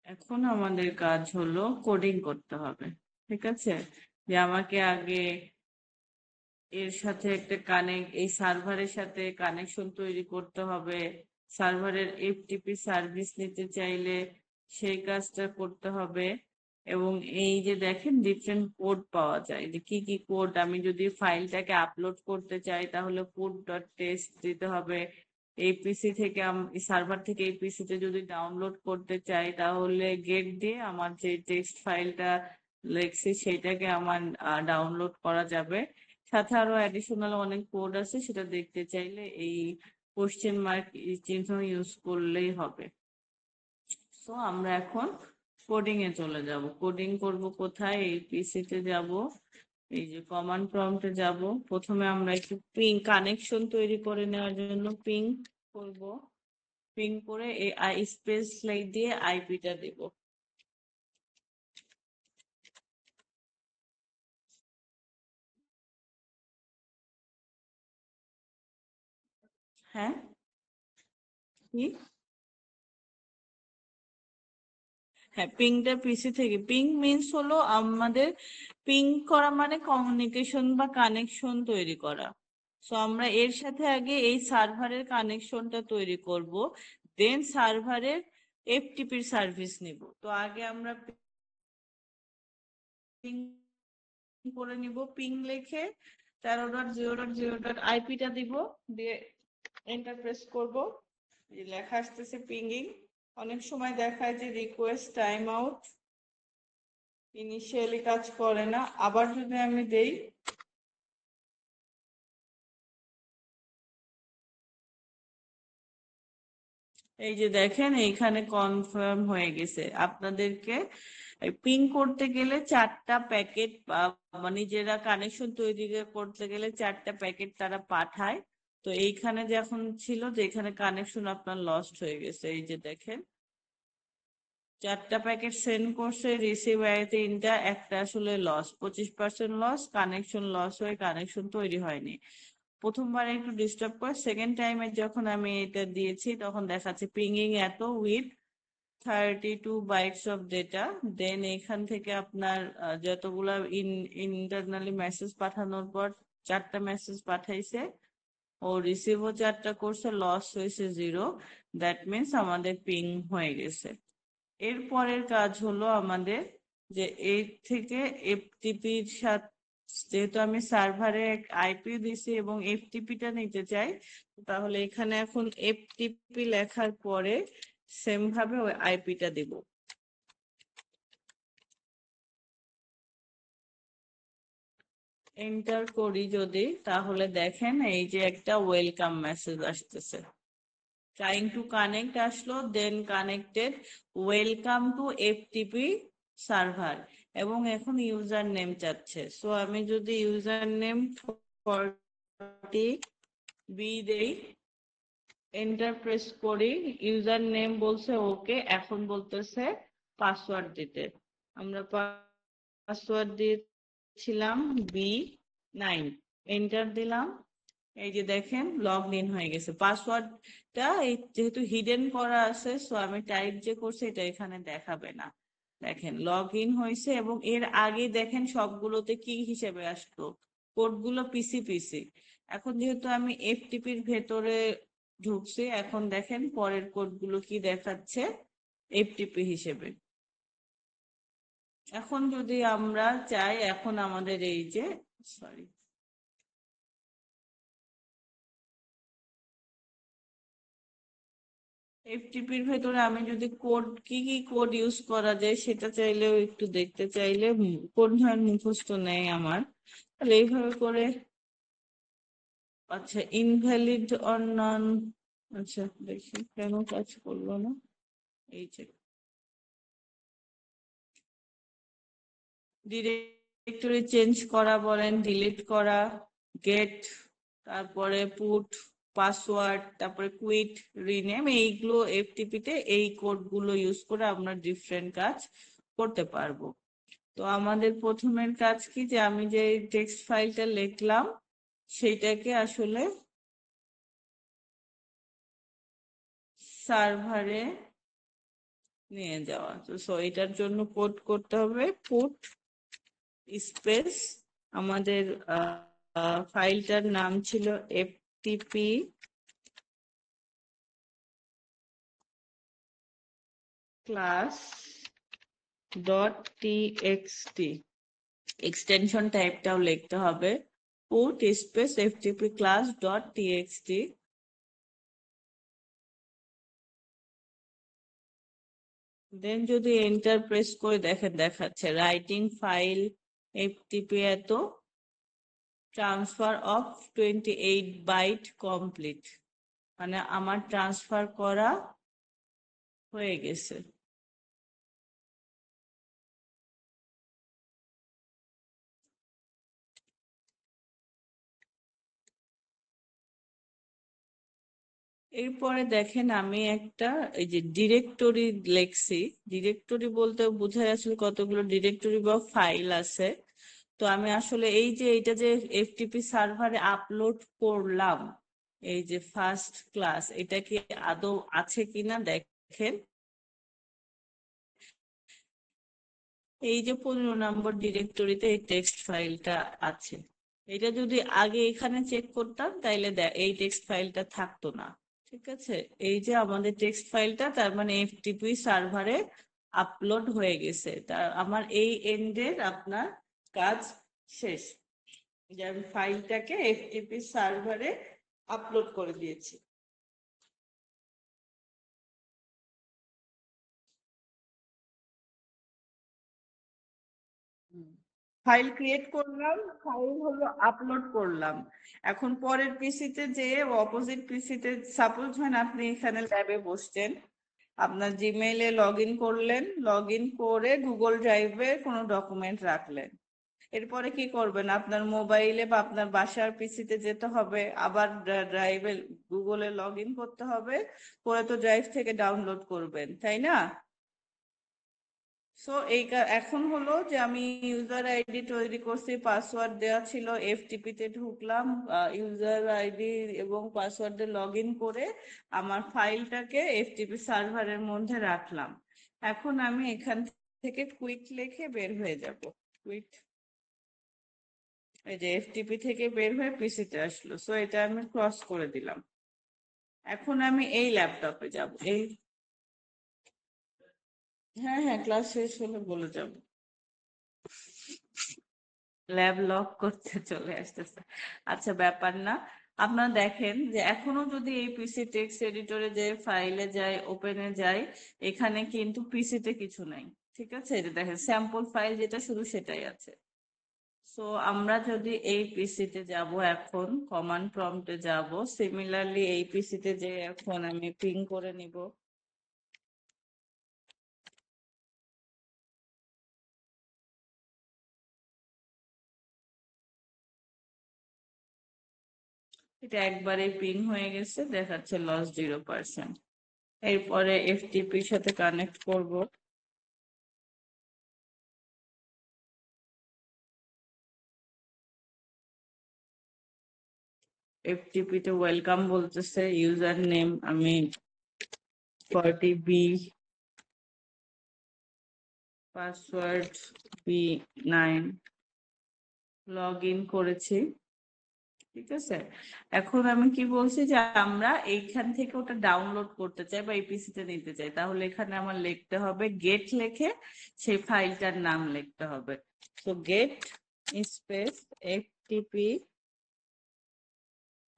এখন আমাদের কাজ হলো কোডিং করতে হবে, ঠিক আছে। যে আমাকে আগে এর সাথে একটা এই সার্ভারের সাথে কানেকশন তৈরি করতে হবে, সার্ভারের এফটিপি সার্ভিস নিতে চাইলে সেই কাজটা করতে হবে। এবং এই যে দেখেন ডিফারেন্ট কোড পাওয়া যায়, যে কি কি কোড, আমি যদি ফাইলটাকে আপলোড করতে চাই তাহলে কোড ডট টেস্ট দিতে হবে। এই পিসি থেকে সার্ভার থেকে এই পিসিতে যদি ডাউনলোড করতে চাই তাহলে গেট দিয়ে আমার যে টেক্সট ফাইলটা লিখছি সেটাকে আমার ডাউনলোড করা যাবে। সাথে আরো অ্যাডিশনাল অনেক কোড আছে, সেটা দেখতে চাইলে এই কোশ্চেন মার্ক চিহ্ন ইউজ করলেই হবে। সো আমরা এখন কোডিং এ চলে যাব। কোডিং করব কোথায়? এই পিসিতে যাব, এই যে কমান্ড প্রম্পটে যাব। প্রথমে আমরা একটু পিং কানেকশন তৈরি করে নেওয়ার জন্য পিং করব। পিং করে এই আই স্পেস লাইট দিয়ে আইপিটা দেব। হ্যাঁ, কি? হ্যাঁ, পিংটা পিসি থেকে। পিং মিন্স হলো আমাদের পিং করা মানে কমিউনিকেশন বা কানেকশন তৈরি করা। সো আমরা এর সাথে আগে এই সার্ভারের কানেকশনটা তৈরি করব, দেন সার্ভারের এফটিপির সার্ভিস নিব। তো আগে আমরা পিং করে নিব। পিং লিখে 13.0.0.আইপিটা দিব, দিয়ে এন্টার প্রেস করব। এই লেখা আসতেছে পিঙ্গিং। অনেক সময় দেখায় যে রিকোয়েস্ট টাইম আউট, ইনিশিয়ালি কাজ করে না। আবার যদি আমি দেই, এই যে দেখেন এইখানে কনফার্ম হয়ে গেছে। আপনাদেরকে পিং করতে গেলে 4টা প্যাকেট, নিজেরা কানেকশন তৈরি করতে গেলে 4টা প্যাকেট তারা পাঠায়। তো এইখানে যখন ছিল যে এখানে কানেকশন আপনার লস্ট হয়ে গেছে, এই যে দেখেন 4টা প্যাকেট সেন্ড করছে, রিসিভ হয় 3টা, একটা আসলে লস, 25% লস, কানেকশন লস হয়ে কানেকশন তৈরি হয়নি। প্রথমবার একটু ডিস্টার্ব করে, সেকেন্ড টাইমে যখন আমি এটা দিয়েছি তখন দেখাচ্ছে পিঙ্গিং এত উইথ 32 বাইটস অফ ডেটা। দেন এখান থেকে আপনার যতগুলা ইন্টারনালি মেসেজ পাঠানোর পর 4টা মেসেজ পাঠাইছে, ও রিসিভও 4টা করছে, লস হয়েছে 0। দ্যাট মিনস আমাদের পিং হয়ে গেছে। এরপরের কাজ হলো আমাদের যে এর থেকে এফটিপির সাথে, যেহেতু আমি সার্ভারে আইপি দিছি এবং এফটিপিটা নিতে চাই, তাহলে এখানে এখন এফটিপি লেখার পরে সেম ভাবে ওই আইপিটা দিব। এন্টার করি যদি, তাহলে দেখেন এই যে একটা ওয়েলকাম মেসেজ আসতেছে, ট্রাইং টু কানেক্ট আসলো, then connected, welcome to FTP server, এবং এখন ইউজার নেম চাচ্ছে। সো আমি যদি ইউজার নেম 40 বি দেই, এন্টার প্রেস করি, ইউজার নেম বলছে ওকে, এখন বলতেছে পাসওয়ার্ড দিতে। আমরা পাসওয়ার্ড দিয়েছিলাম B9, এন্টার দিলাম। এই যে দেখেন লগ ইন হয়ে গেছে। পাসওয়ার্ডটা যেহেতু হিডেন করা আছে, সো আমি টাইপ যে করছি এটা এখানে দেখাবে না। দেখেন লগ ইন হয়েছে, এবং এর আগে দেখেন সবগুলোতে কি হিসেবে আসতো, কোডগুলো পিসি পিসি। এখন যেহেতু আমি এফটিপির ভেতরে ঢুকছি, এখন দেখেন পরের কোডগুলো কি দেখাচ্ছে, এফটিপি হিসেবে। এখন যদি আমরা চাই, এখন আমাদের এই যে সরি, এফটিপির ভেতরে আমি যদি কোড, কি কি কোড ইউজ করা যায় সেটা চাইলেও একটু দেখতে চাইলে, কোড ধরেন মুখস্থ নেই আমার, তাহলে এইভাবে করে। আচ্ছা, ইনভ্যালিড অর নন, আচ্ছা দেখি কেন কাজ করলো না। এই যে ডিরেক্টরি চেঞ্জ করা বলেন, ডিলিট করা, গেট, তারপরে পুট, পাসওয়ার্ড, তারপরে কুইট, রিনেম, এইগুলো এফটিপি তে এই কোড গুলো ইউজ করে আমরা ডিফারেন্ট কাজ করতে পারবো। তো আমাদের প্রথমের কাজ কি, যে আমি যে টেক্সট ফাইলটা লিখলাম সেইটাকে আসলে সার্ভারে নিয়ে যাওয়া। তো সো এটার জন্য কোড করতে হবে পুট স্পেস, আমাদের ফাইলটার নাম ছিল ftp class dot TXT, extension টাইপটাও লিখতে হবে, put space ftp class dot TXT. Then যদি এন্টার প্রেস করে দেখেন দেখাচ্ছে রাইটিং ফাইল এফটিপি এত, ট্রান্সফার অফ 28 বাইট কমপ্লিট, মানে আমার ট্রান্সফার করা হয়ে গেছে। এরপরে দেখেন আমি একটা এই যে ডিরেক্টরি লেখছি। ডিরেক্টরি বলতে বোঝায় আসলে কতগুলো ডিরেক্টরি বা ফাইল আছে। তো আমি আসলে এই যে এটা যে এফটিপি সার্ভারে আপলোড করলাম, এই যে ফার্স্ট ক্লাস, এটা কি আদৌ আছে কিনা দেখেন। এই যে 15 নম্বর ডিরেক্টরিতে এই টেক্সট ফাইলটা আছে। এটা যদি আগে এখানে চেক করতাম তাইলে এই টেক্সট ফাইলটা থাকতো না। ঠিক আছে, এই যে আমাদের টেক্সট ফাইলটা, তার মানে এফটিপি সার্ভারে আপলোড হয়ে গেছে। তার আমার এই এন্ডের আপনার কাজ শেষ, যে আমি ফাইলটাকে এফটিপি সার্ভারে আপলোড করে দিয়েছি। ফাইল ক্রিয়েট করলাম, ফাইল হলো আপলোড করলাম। এখন পরের পিসিতে যে অপোজিট পিসিতে, সাপোজ হয় আপনি এখানে ল্যাবে বসছেন, আপনার জিমেইলে লগ ইন করলেন, লগ ইন করে গুগল ড্রাইভে কোনো ডকুমেন্ট রাখলেন। এরপরে কি করবেন, আপনার মোবাইলে বা আপনার বাসার পিসিতে যেতে হবে, আবার ড্রাইভে গুগলে লগ ইন করতে হবে, করে তো ড্রাইভ থেকে ডাউনলোড করবেন, তাই না? সো এখন হলো যে আমি ইউজার আইডি তৈরি করছি, পাসওয়ার্ড দেওয়া ছিল, এফটিপি তে ঢুকলাম, ইউজার আইডি এবং পাসওয়ার্ড দিয়ে লগ ইন করে আমার ফাইলটাকে এফটিপি সার্ভারের মধ্যে রাখলাম। এখন আমি এখান থেকে কুইট লিখে বের হয়ে যাব। কুইট, এই যে এফটিপি থেকে বের হয়ে পিসিতে আসলো, সো এটা আমি ক্রস করে দিলাম। এখন আমি এই ল্যাপটপে যাব। হ্যাঁ হ্যাঁ, ক্লাস শেষ হলে বলে যাব। ল্যাব লক করতে চলে আসতেছে। আচ্ছা, ব্যাপার না। আপনারা দেখেন যে এখনো যদি এই পিসি টেক্সট এডিটরে যে ফাইলে যায়, ওপেনে যায়, এখানে কিন্তু পিসিতে কিছু নাই। ঠিক আছে, এটা দেখেন স্যাম্পল ফাইল যেটা শুধু সেটাই আছে। সো আমরা যদি এই পিসিতে যাব, এখন কমান্ড প্রম্পটে যাব, সিমিলারলি এই পিসিতে যে এখন আমি পিং করে নিব। এটা একবারে পিং হয়ে গেছে, দেখাচ্ছে লস 0%। এরপরে এফটিপির সাথে কানেক্ট করব। এফটিপি তে ওয়েলকাম বলতেছে, ইউজার নেম আমি 40B, password B9, log in করেছি। ঠিক আছে, এখন আমি কি বলছি যে আমরা এইখান থেকে ওটা ডাউনলোড করতে চাই বা এপিসি তে নিতে চাই, তাহলে এখানে আমার লিখতে হবে গেট, লিখে সেই ফাইলটার নাম লিখতে হবে। তো গেট স্পেস এফটিপি।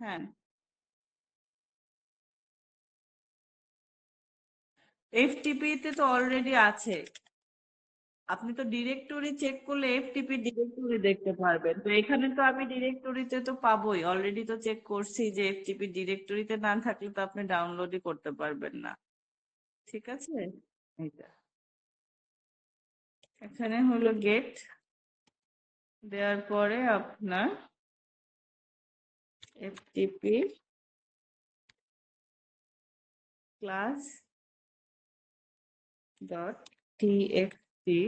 হ্যাঁ, এফটিপি তে তো অলরেডি আছে। আপনি তো ডিরেক্টরি চেক করলে এফটিপি ডিরেক্টরি দেখতে পারবেন। তো এখানে তো আমি ডিরেক্টরিতে তো পাবোই, অলরেডি তো চেক করছি যে এফটিপি ডিরেক্টরিতে না থাকলে তো আপনি ডাউনলোডই করতে পারবেন না। ঠিক আছে, এইটা এখানে হলো গেট, দেওয়ার পরে আপনার FTP class dot TXT,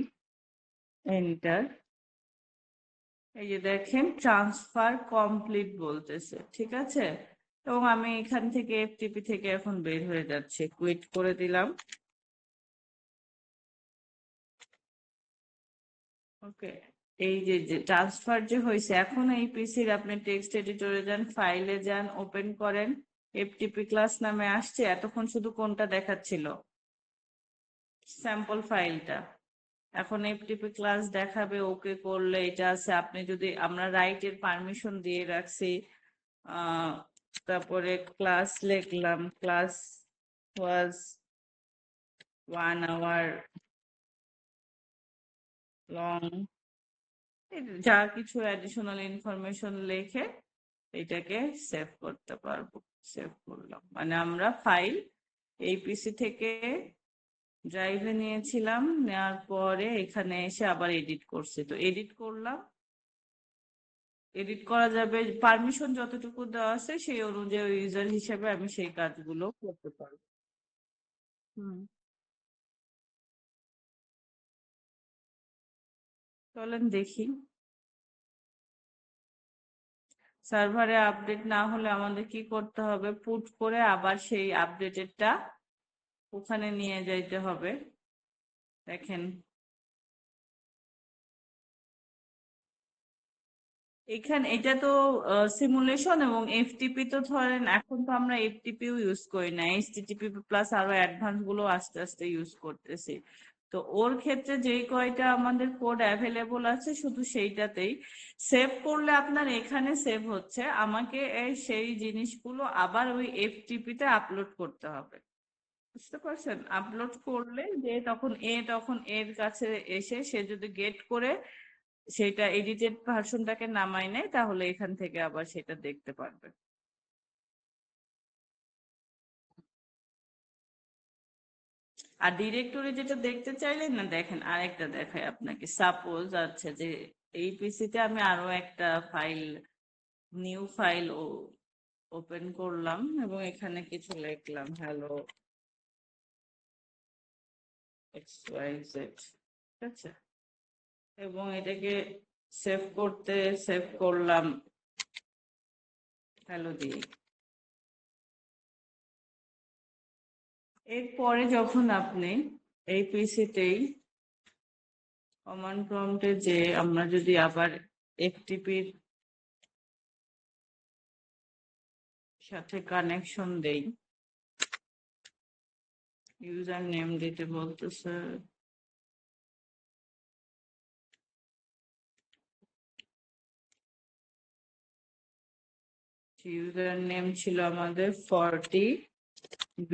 enter. এই যে দেখেন ট্রান্সফার কমপ্লিট বলতেছে। ঠিক আছে, এবং আমি এখান থেকে এফটিপি থেকে এখন বের হয়ে যাচ্ছে, কুইট করে দিলাম। ওকে, এই যে যে ট্রান্সফার যে হয়েছে, এখন এই পিসির আপনি টেক্সট এডিটরে যান, ফাইলে যান, ওপেন করেন, এফটিপি ক্লাস নামে আসছে। এতক্ষণ শুধু কোনটা দেখাচ্ছিল, স্যাম্পল ফাইলটা। এখন এফটিপি ক্লাস দেখাবে, ওকে করলে এটা আছে। আপনি যদি, আমরা রাইটের পারমিশন দিয়ে রাখছি, আহ তারপরে ক্লাস লিখলাম, ক্লাস ওয়াজ 1 hour লং, যা কিছু অ্যাডিশনাল ইনফরমেশন লিখে এটাকে সেভ করতে পারবো। সেভ করলাম মানে আমরা ফাইল এই পিসি থেকে ড্রাইভে নিয়েছিলাম, নেওয়ার পরে এখানে এসে আবার এডিট করছি, তো এডিট করলাম, এডিট করা যাবে, পারমিশন যতটুকু দেওয়া আছে সেই অনুযায়ী ইউজার হিসেবে আমি সেই কাজগুলো করতে পারবো। হুম, চলেন দেখি। সার্ভারে আপডেট না হলে আমাদের কি করতে হবে, পুট করে আবার সেই আপডেটেডটা ওখানে নিয়ে যাইতে হবে। দেখেন এখানে এটা তো সিমুলেশন এবং এফটিপি, তো ধরেন এখন তো আমরা এফটিপিও ইউজ করি না, এইচটিটিপি প্লাস আরো অ্যাডভান্স গুলো আস্তে আস্তে ইউজ করতেছি। তো ওর ক্ষেত্রে যেই কয়টা আমাদের কোড অ্যাভেলেবল আছে শুধু সেইটাতেই সেভ করলে আপনার এখানে সেভ হচ্ছে, আমাকে সেই জিনিসগুলো আবার ওই এফটিপি তে আপলোড করতে হবে। বুঝতে পারছেন? আপলোড করলে যে তখন এর কাছে এসে সে যদি গেট করে সেটা এডিটেড ভার্সনটাকে নামাই নেয় তাহলে এখান থেকে আবার সেটা দেখতে পারবে। আর ডিরেক্টরি যেটা দেখতে চাইলেন না, দেখেন আরেকটা দেখায় আপনাকে। সাপোজ আছে যে এই পিসিতে আমি আরো একটা ফাইল, নিউ ফাইল ওপেন করলাম এবং এখানে কিছু লিখলাম হ্যালো XYZ, ঠিক আছে, এবং এটাকে সেভ করতে সেভ করলাম হ্যালো দিয়ে। এরপরে যখন আপনি এই পিসিতেই কমান্ড প্রম্পটে যে আমরা যদি আবার এফটিপির সাথে কানেকশন দেই, ইউজার নেম দিতে বলতেছে, ইউজার নেম ছিল আমাদের 40B,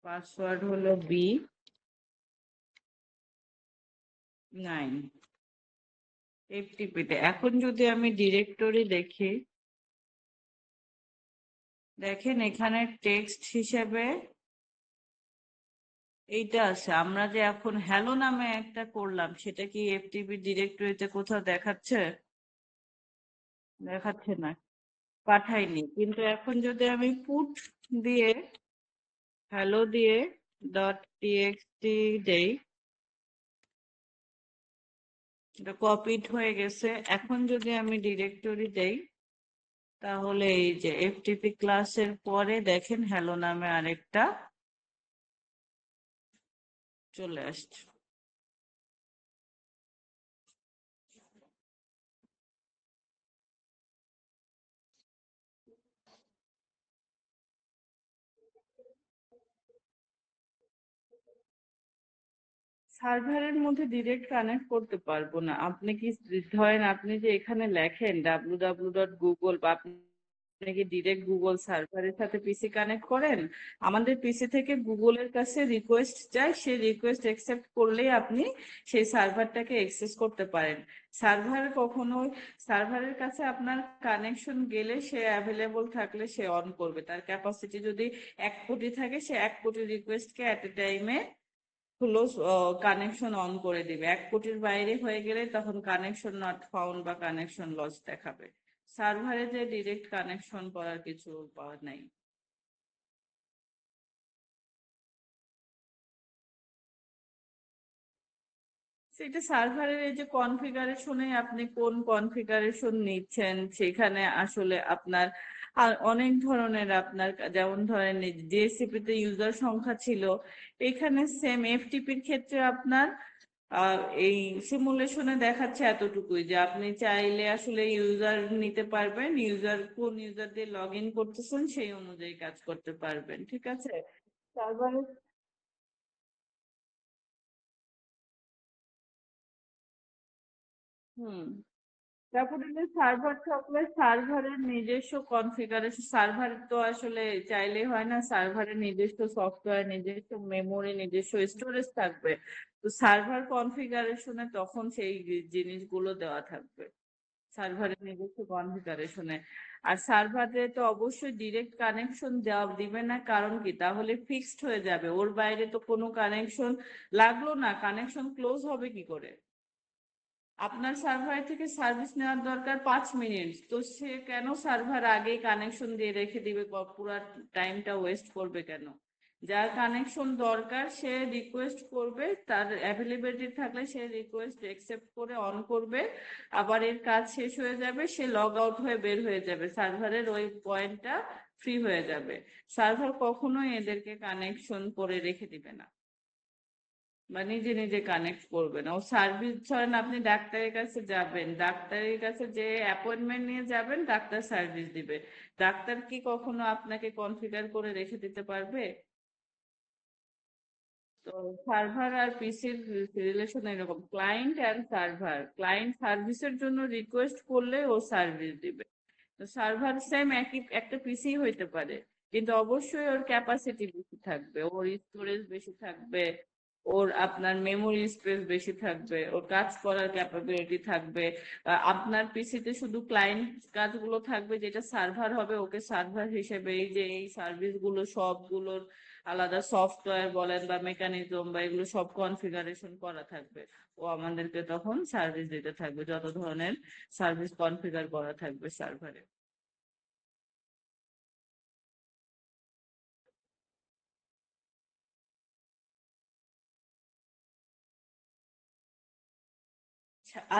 পাসওয়ার্ড হলো B9 এফটিপিতে। এখন যদি আমি ডিরেক্টরি দেখি, দেখেন এখানে টেক্সট হিসেবে এইটা আছে। আমরা যে এখন হ্যালো নামে একটা করলাম সেটা কি এফটিপি ডিরেক্টরিতে কোথাও দেখাচ্ছে? দেখাচ্ছে না, পাঠাইনি। কিন্তু এখন যদি আমি পুট দিয়ে হ্যালো দিয়ে .txt দেই, এটা কপিড হয়ে গেছে। এখন যদি আমি ডিরেক্টরি দেই তাহলে এই যে এফটিপি ক্লাসের পরে দেখেন হ্যালো নামে আরেকটা চলে আসছে। সার্ভারের মধ্যে ডিরেক্ট কানেক্ট করতে পারবো না। আপনি কি ধরেন আপনি যে এখানে লেখেন www.google, বা আপনি কি ডিরেক্ট গুগল সার্ভারের সাথে পিসি কানেক্ট করেন, আমাদের পিসি থেকে গুগলের কাছে রিকোয়েস্ট যায়, সেই রিকোয়েস্ট অ্যাকসেপ্ট করলেই আপনি সেই সার্ভারটাকে অ্যাক্সেস করতে পারেন। সার্ভার কখনো, সার্ভারের কাছে আপনার কানেকশন গেলে সে অ্যাভেলেবল থাকলে সে অন করবে। তার ক্যাপাসিটি যদি 1 কোটি থাকে, সে 1 কোটি রিকোয়েস্টকে এট এ টাইমে ক্লোজ কানেকশন অন করে দিবে। 1 কোটির বাইরে হয়ে গেলে তখন কানেকশন নট ফাউন্ড বা কানেকশন লস দেখাবে। সার্ভারে যে ডিরেক্ট কানেকশন করার কিছু পাওয়া নাই। সেটা সার্ভারের এই যে কনফিগারেশনে আপনি কোন কনফিগারেশন নিচ্ছেন সেখানে আসলে আপনার আর অনেক ধরনের আপনার যেমন ধরেন ডিএসসিপি তে ইউজার সংখ্যা ছিল, এখানে সেম এফটিপির ক্ষেত্রে আপনার এই সিমুলেশনে দেখাচ্ছে এতটুকুই যে আপনি চাইলে আসলে ইউজার নিতে পারবেন, ইউজার কোন ইউজার দিয়ে লগ ইন করতেছেন সেই অনুযায়ী কাজ করতে পারবেন, ঠিক আছে। সার্ভারে হুম, তারপরে সার্ভার থাকলে সার্ভারের নিজস্ব কনফিগারেশন, সার্ভার তো আসলে চাইলে হয় না, সার্ভারের নিজস্ব সফটওয়্যার, নিজস্ব মেমোরি, নিজস্ব স্টোরেজ থাকবে। তো সার্ভার কনফিগারেশনে তখন সেই জিনিসগুলো দেওয়া থাকবে সার্ভারের নিজস্ব কনফিগারেশনে। আর সার্ভারে তো অবশ্যই ডিরেক্ট কানেকশন দেওয়া দিবে না, কারণ কি, তাহলে ফিক্সড হয়ে যাবে, ওর বাইরে তো কোনো কানেকশন লাগলো না, কানেকশন ক্লোজ হবে কি করে। আপনার সার্ভার থেকে সার্ভিস নেওয়ার দরকার 5 মিনিট, তো সে কেন সার্ভার আগে কানেকশন দিয়ে রেখে দিবে, পুরো টাইমটা ওয়েস্ট করবে কেন? যার কানেকশন দরকার সে রিকোয়েস্ট করবে, তার অ্যাভেলেবিলিটি থাকলে সে রিকোয়েস্ট অ্যাকসেপ্ট করে অন করবে, আবার এর কাজ শেষ হয়ে যাবে, সে লগ আউট হয়ে বের হয়ে যাবে, সার্ভারের ওই পয়েন্টটা ফ্রি হয়ে যাবে। সার্ভার কখনোই এদেরকে কানেকশন করে রেখে দিবে না বা নিজে নিজে কানেক্ট করবে না। ও সার্ভিস, ধরেন আপনি ডাক্তারের কাছে যাবেন, ডাক্তারের কাছে যে অ্যাপয়েন্টমেন্ট নিয়ে যাবেন, ডাক্তার সার্ভিস দিবে। ডাক্তার কি কখনো আপনাকে কনফিগার করে রেখে দিতে পারবে? তো সার্ভার আর পিসির রিলেশন এরকম, ক্লায়েন্ট অ্যান্ড সার্ভার। ক্লায়েন্ট সার্ভিসের জন্য রিকোয়েস্ট করলে ও সার্ভিস দিবে। তো সার্ভার সেম একই একটা পিসি হইতে পারে, কিন্তু অবশ্যই ওর ক্যাপাসিটি বেশি থাকবে, ওর স্টোরেজ বেশি থাকবে, ওর আপনার মেমোরি স্পেস বেশি থাকবে, ওর কাজ করার ক্যাপাবিলিটি থাকবে। আপনার পিসিতে শুধু ক্লায়েন্ট কাজগুলো থাকবে, যেটা সার্ভার হবে ওকে সার্ভার হিসেবে এই যে এই সার্ভিস গুলো সবগুলোর আলাদা সফটওয়্যার বলেন বা মেকানিজম বা এগুলো সব কনফিগারেশন করা থাকবে। ও আমাদেরকে তখন সার্ভিস দিতে থাকবে, যত ধরনের সার্ভিস কনফিগার করা থাকবে সার্ভারে।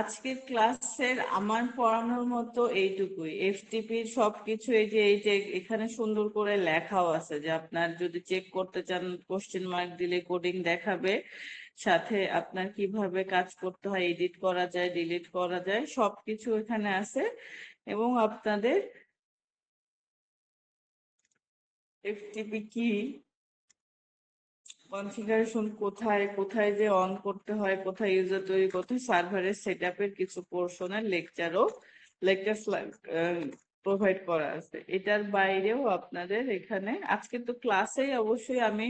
আজকের ক্লাসের আমার পড়ানোর মতো এইটুকুই। এফটিপির সবকিছু এই যে এখানে সুন্দর করে লেখাও আছে, যে আপনার যদি চেক করতে চান কোশ্চেন মার্ক দিলে কোডিং দেখাবে, সাথে আপনার কিভাবে কাজ করতে হয়, এডিট করা যায়, ডিলিট করা যায়, সবকিছু এখানে আছে। এবং আপনাদের এফটিপি কি, কনফিগারেশন কোথায় কোথায় যে অন করতে হয়, কোথায় ইউজার তৈরি করতে হয়, সার্ভারের সেট আপের কিছু পোর্শনের লেকচার প্রোভাইড করা আছে। এটার বাইরেও আপনাদের এখানে আজকে তো ক্লাসেই অবশ্যই আমি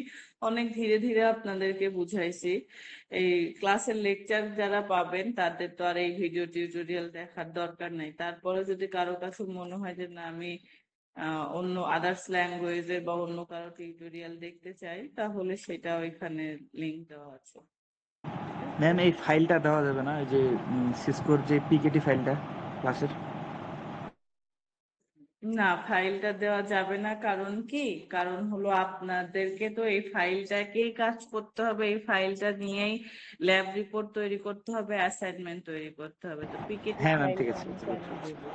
অনেক ধীরে ধীরে আপনাদেরকে বুঝাইছি। এই ক্লাসের লেকচার যারা পাবেন তাদের তো আর এই ভিডিও টিউটোরিয়াল দেখার দরকার নেই। তারপরে যদি কারো কাছে মনে হয় যে না, আমি অন্য আদার্স ল্যাঙ্গুয়েজের বা অন্য কারো টিউটোরিয়াল দেখতে চাই, তাহলে সেটা ওইখানে লিংক দেওয়া আছে। ম্যাম এই ফাইলটা দেওয়া যাবে না, এই যে সিসকোর যে পিকেটি ফাইলটা ক্লাসের? না, ফাইলটা দেওয়া যাবে না। কারণ কি? কারণ হলো আপনাদেরকে তো এই ফাইলটাকেই কাজ করতে হবে, এই ফাইলটা নিয়েই ল্যাব রিপোর্ট তৈরি করতে হবে, অ্যাসাইনমেন্ট তৈরি করতে হবে। তো পিকেটি হ্যাঁ ম্যাম, ফাইল ঠিক আছে, আমি বুঝতে কেন পেরেছি। দেবো?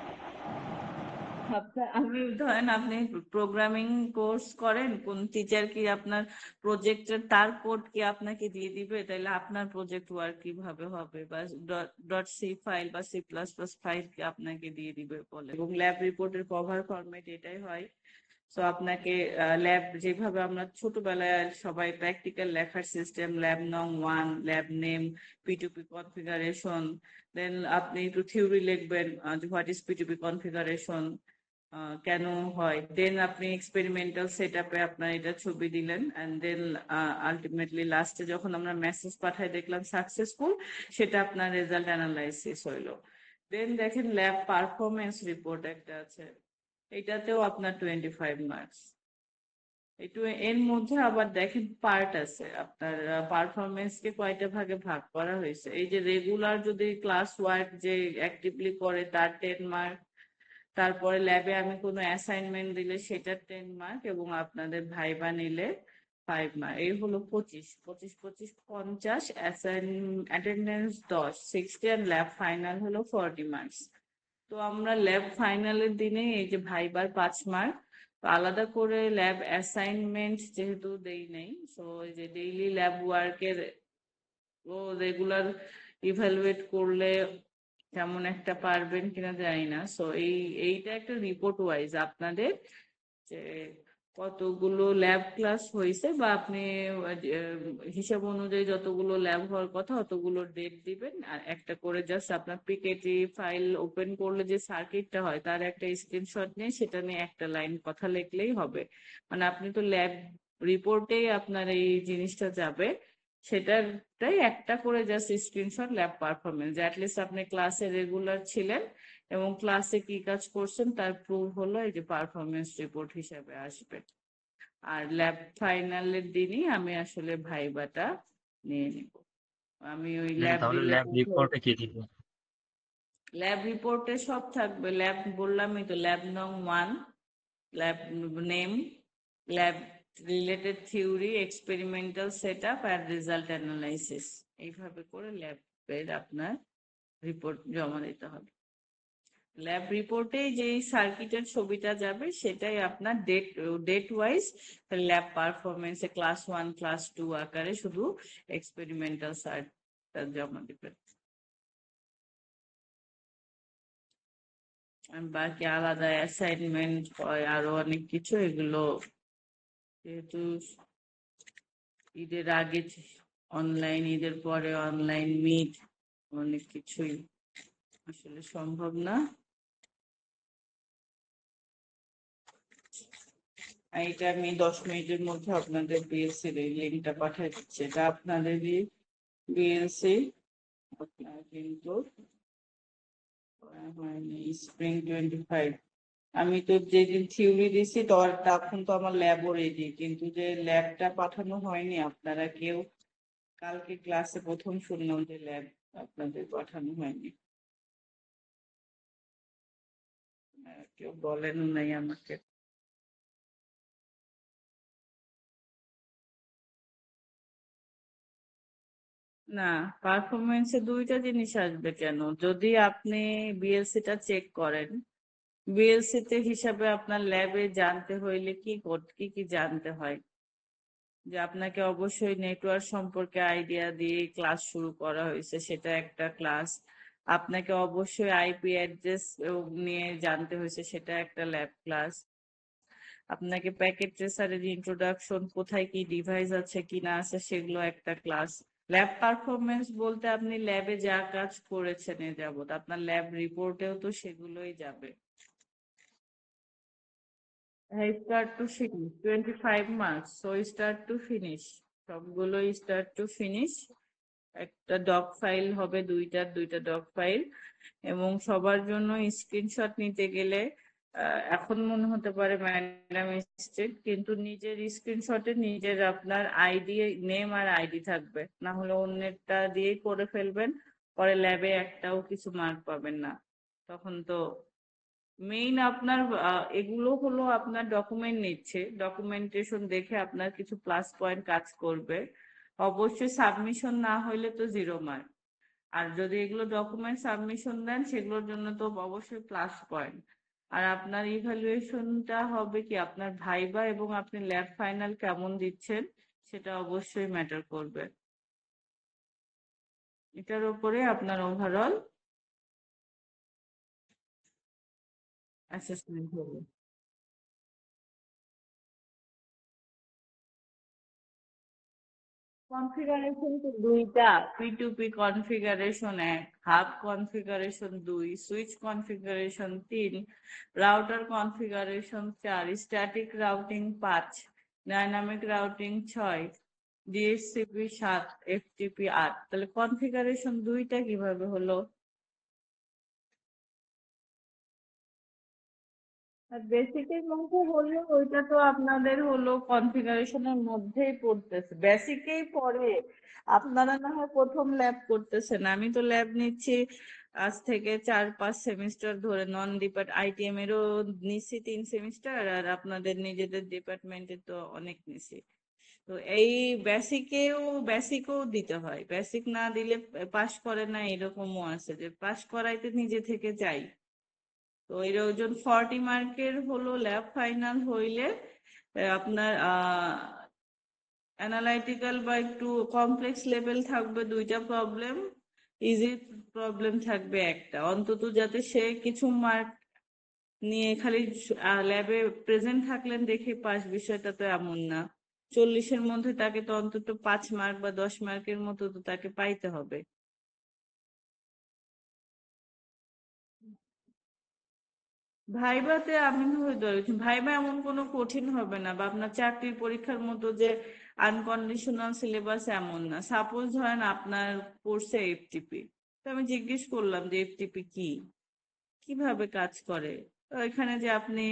আমি ধরেন আপনি প্রোগ্রামিং কোর্স করেন, কোন টিচার কি আপনার প্রজেক্টের তার কোড কি আপনাকে দিয়ে দিবে? তাহলে আপনার প্রজেক্ট ওয়ার্ক কিভাবে হবে? বা ডট সি ফাইল বা C++ ফাইল কি আপনাকে দিয়ে দিবে বলে? এবং ল্যাব রিপোর্টের কভার ফরম্যাট এটাই হয়। তো আপনাকে ল্যাব, যেভাবে আমরা ছোটবেলায় সবাই প্র্যাকটিক্যাল লেখার সিস্টেম, ল্যাব নং 1, ল্যাব নেম, P2P কনফিগারেশন, দেন আপনি একটু থিওরি লিখবেন, হোয়াট ইজ P2P কনফিগারেশন, কেন হয়, দেন আপনি এক্সপেরিমেন্টাল সেট আপে আপনার এটা ছবি দিলেন, অ্যান্ড দেন আলটিমেটলি লাস্টে যখন আমরা মেসেজ পাঠাই দেখলাম সাকসেসফুল, সেটা আপনার রেজাল্ট অ্যানালাইসিস হইলো। দেন দেখেন ল্যাব পারফরমেন্স রিপোর্ট একটা আছে, এটাতেও আপনার 25 মার্কস। একটু এর মধ্যে আবার দেখেন পার্ট আছে, আপনার পারফরমেন্স কে কয়টা ভাগে ভাগ করা হয়েছে। এই যে রেগুলার যদি ক্লাস ওয়ার্ক যে অ্যাক্টিভলি করে তার 10 মার্ক, তারপরে ল্যাবে আমি কোনো অ্যাসাইনমেন্ট দিলে সেটার 10 মার্ক, এবং আপনাদের ভাইবা নিলে 5 মার্ক। এই হলো 25, 25, 25, 50, অ্যাটেন্ডেন্স 10, 60, আর ল্যাব ফাইনাল হলো 40 মার্কস। তো আমরা ল্যাব ফাইনালের দিনে এই যে ভাইবার 5 মার্ক, আলাদা করে ল্যাব অ্যাসাইনমেন্ট যেহেতু দেই নেই, সো এই যে ডেইলি ল্যাব ওয়ার্কের ও রেগুলার ইভ্যালুয়েট করলে তেমন একটা পারবেন কিনা জানি না। সো এইটা একটা রিপোর্ট ওয়াইজ আপনাদের যে কতগুলো ল্যাব ক্লাস হয়েছে, বা আপনি হিসাব অনুযায়ী যতগুলো ল্যাব হওয়ার কথা অতগুলো ডেট দিবেন, আর একটা করে জাস্ট আপনার পিকেটি ফাইল ওপেন করলে যে সার্কিটটা হয় তার একটা স্ক্রিনশট নিয়ে সেটা নিয়ে একটা লাইন কথা লিখলেই হবে। মানে আপনি তো ল্যাব রিপোর্টেই আপনার এই জিনিসটা যাবে, সেটারটাই একটা করে just screenshot lab performance, at least আপনি ক্লাসে রেগুলার ছিলেন এবং ক্লাসে কি কাজ করছেন তার প্রুফ হলো এই যে পারফরমেন্স রিপোর্ট হিসাবে আসবে। আর ল্যাব ফাইনালের দিনই আমি আসলে ভাইবাটা নিয়ে নিব। আমি ওই ম্যাম ল্যাব তাহলে ল্যাব রিলেটেড রিপোর্টে কি দিব? ল্যাব রিপোর্টে সব থাকবে, ল্যাব বললামই তো, ল্যাব নং 1, lab name, lab related theory, experimental set up আর রেজাল্ট অ্যানালাইসিস, এইভাবে করে ল্যাবের আপনার রিপোর্ট জমা দিতে হবে। ল্যাব রিপোর্টে যেই সার্কিটের ছবিটা যাবে সেটাই আপনার ডেট ওয়াইজ ল্যাব পারফরমেন্সে ক্লাস 1 ক্লাস 2 আকারে শুধু এক্সপেরিমেন্টাল সার্টটা জমা দিবেন। আর বাকি আলাদা অ্যাসাইনমেন্ট হয় আরো অনেক কিছু, এগুলো যেহেতু ঈদের আগে অনলাইন, ঈদের পরে অনলাইন মিট, অনেক কিছুই আসলে সম্ভব না। এইটা আমি 10 মিনিটের মধ্যে আপনাদের বিএসসি এর লিঙ্কটা পাঠিয়ে দিচ্ছি। এটা আপনাদেরই বিএসসি, আপনার কিন্তু স্প্রিং 25। আমি তো যেদিন থিওরি দিছি তখন তো আমার ল্যাবও রেডি, কিন্তু যে ল্যাবটা পাঠানো হয়নি, আপনারা কেউ কালকে ক্লাসে প্রথম শুনলাম যে ল্যাব আপনাদের পাঠানো হয়নি, কেউ বলেন নাই আমাকে। না, পারফরমেন্সে দুইটা জিনিস আসবে কেন? যদি আপনি বিএলসি টা চেক করেন, বিএলসি তে হিসাবে আপনার ল্যাবে জানতে হইলে কি কি জানতে হয়, যে আপনাকে অবশ্যই নেটওয়ার্ক সম্পর্কে আইডিয়া দিয়ে ক্লাস শুরু করা হয়েছে, সেটা একটা ক্লাস। আপনাকে অবশ্যই আইপি অ্যাড্রেস নিয়ে জানতে হয়েছে, সেটা একটা ল্যাব ক্লাস। আপনাকে প্যাকেট ট্রেসারের ইন্ট্রোডাকশন, কোথায় কি ডিভাইস আছে কি না আছে, সেগুলো একটা ক্লাস। ল্যাব পারফরমেন্স বলতে আপনি ল্যাবে যা কাজ করেছেন এ যাবত, আপনার ল্যাব রিপোর্টেও তো সেগুলোই যাবে। Start to finish 25 marks, so start to finish সবগুলোই স্টার্ট টু ফিনিশ। একটা ডক ফাইল হবে, দুইটা ডক ফাইল, এবং সবার জন্য স্ক্রিনশট নিতে গেলে এখন মনে হতে পারে ম্যাডাম স্ট্রিক্ট, কিন্তু নিজের স্ক্রিনশটে নিজের আপনার আইডি, নেম আর আইডি থাকবে, না হলে অন্যেরটা দিয়েই করে ফেলবেন, পরে ল্যাবে একটাও কিছু মার্ক পাবেন না। তখন তো মেইন আপনার এগুলো হলো আপনার ডকুমেন্ট নিচ্ছে, ডকুমেন্টেশন দেখে আপনার কিছু প্লাস পয়েন্ট কাজ করবে। অবশ্যই সাবমিশন না হইলে তো 0 মার্ক, আর যদি এগুলো ডকুমেন্ট সাবমিশন দেন সেগুলোর জন্য তো অবশ্যই প্লাস পয়েন্ট। আর আপনার ইভ্যালুয়েশনটা হবে কি আপনার ভাইবা এবং আপনি ল্যাব ফাইনাল কেমন দিচ্ছেন সেটা অবশ্যই ম্যাটার করবে, এটার উপরে আপনার ওভারঅল অ্যাসেসমেন্ট হবে। কনফিগারেশন তো দুইটা, P2P configuration 1, hub configuration 2, switch configuration 3, router configuration 4, static routing 5, dynamic routing 6, DSCP 7, FTP 8। তাহলে কনফিগারেশন দুইটা কিভাবে হলো? বেসিকের মধ্যে হলে ওইটা তো আপনাদের হলো কনফিগারেশনের মধ্যেই পড়তেছে, বেসিকেই পড়ে। আপনারা না হয় প্রথম ল্যাব করতেছেন, আমি তো ল্যাব নিচ্ছি আজ থেকে 4-5 সেমিস্টার ধরে। নন ডিপার্ট আইটিএম এরও নিচ্ছি 3 সেমিস্টার, আর আপনাদের নিজেদের ডিপার্টমেন্টে তো অনেক নিছি। তো এই বেসিকও দিতে হয়, বেসিক না দিলে পাশ করে না, এরকমও আছে যে পাশ করাইতে নিজে থেকে চাই। তো এর ওজন 40 মার্কের হলো ল্যাব ফাইনাল হইলে আপনার অ্যানালাইটিক্যাল বা একটু কমপ্লেক্স লেভেল থাকবে 2টা প্রবলেম, ইজি প্রবলেম থাকবে একটা, অন্তত যাতে সে কিছু মার্ক নিয়ে খালি ল্যাবে প্রেজেন্ট থাকলেন দেখে পাস, বিষয়টা তো এমন না। 40-এর মধ্যে তাকে তো অন্তত 5 মার্ক বা 10 মার্কের মতো তো তাকে পাইতে হবে। ভাইভাতে আমি ধরেছি ভাইভা এমন কোনো কঠিন হবে না, বা আপনার চাকরির পরীক্ষার মতো যে আনকন্ডিশনাল সিলেবাস এমন না। সাপোজ ধরেন আপনার কোর্সে এফটিপি, তো আমি জিজ্ঞেস করলাম যে এফটিপি কি, কিভাবে কাজ করে, তো এখানে যে আপনি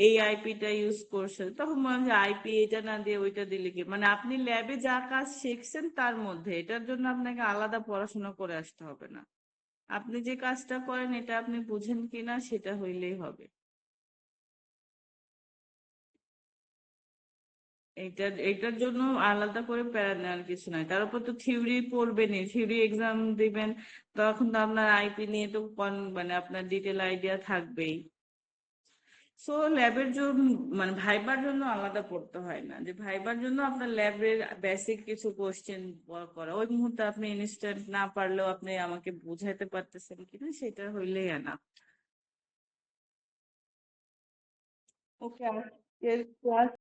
এই আইপিটা ইউজ করছেন, তখন বললাম যে আইপি এটা না দিয়ে ওইটা দিলে কি, মানে আপনি ল্যাবে যা কাজ শিখছেন তার মধ্যে, এটার জন্য আপনাকে আলাদা পড়াশোনা করে আসতে হবে না। আপনি যে কাজটা করেন এটা আপনি বুঝেন কিনা সেটা হইলেই হবে। এটার জন্য আলাদা করে প্যারা নেওয়ার কিছু নাই। তার উপর তো থিওরি পড়বেনই, থিওরি এক্সাম দিবেন, তখন তো আপনার আইপি নিয়ে তো মানে আপনার ডিটেল আইডিয়া থাকবেই। সো ল্যাবের জন্য মানে ভাইবার জন্য আলাদা পড়তে হয় না, যে ভাইবার জন্য আপনার ল্যাবের বেসিক কিছু কোশ্চেন করা, ওই মুহূর্তে আপনি ইনস্ট্যান্ট না পারলেও আপনি আমাকে বুঝাইতে পারতেছেন কিনা সেটা হইলেই না। ওকে, আজকের ক্লাস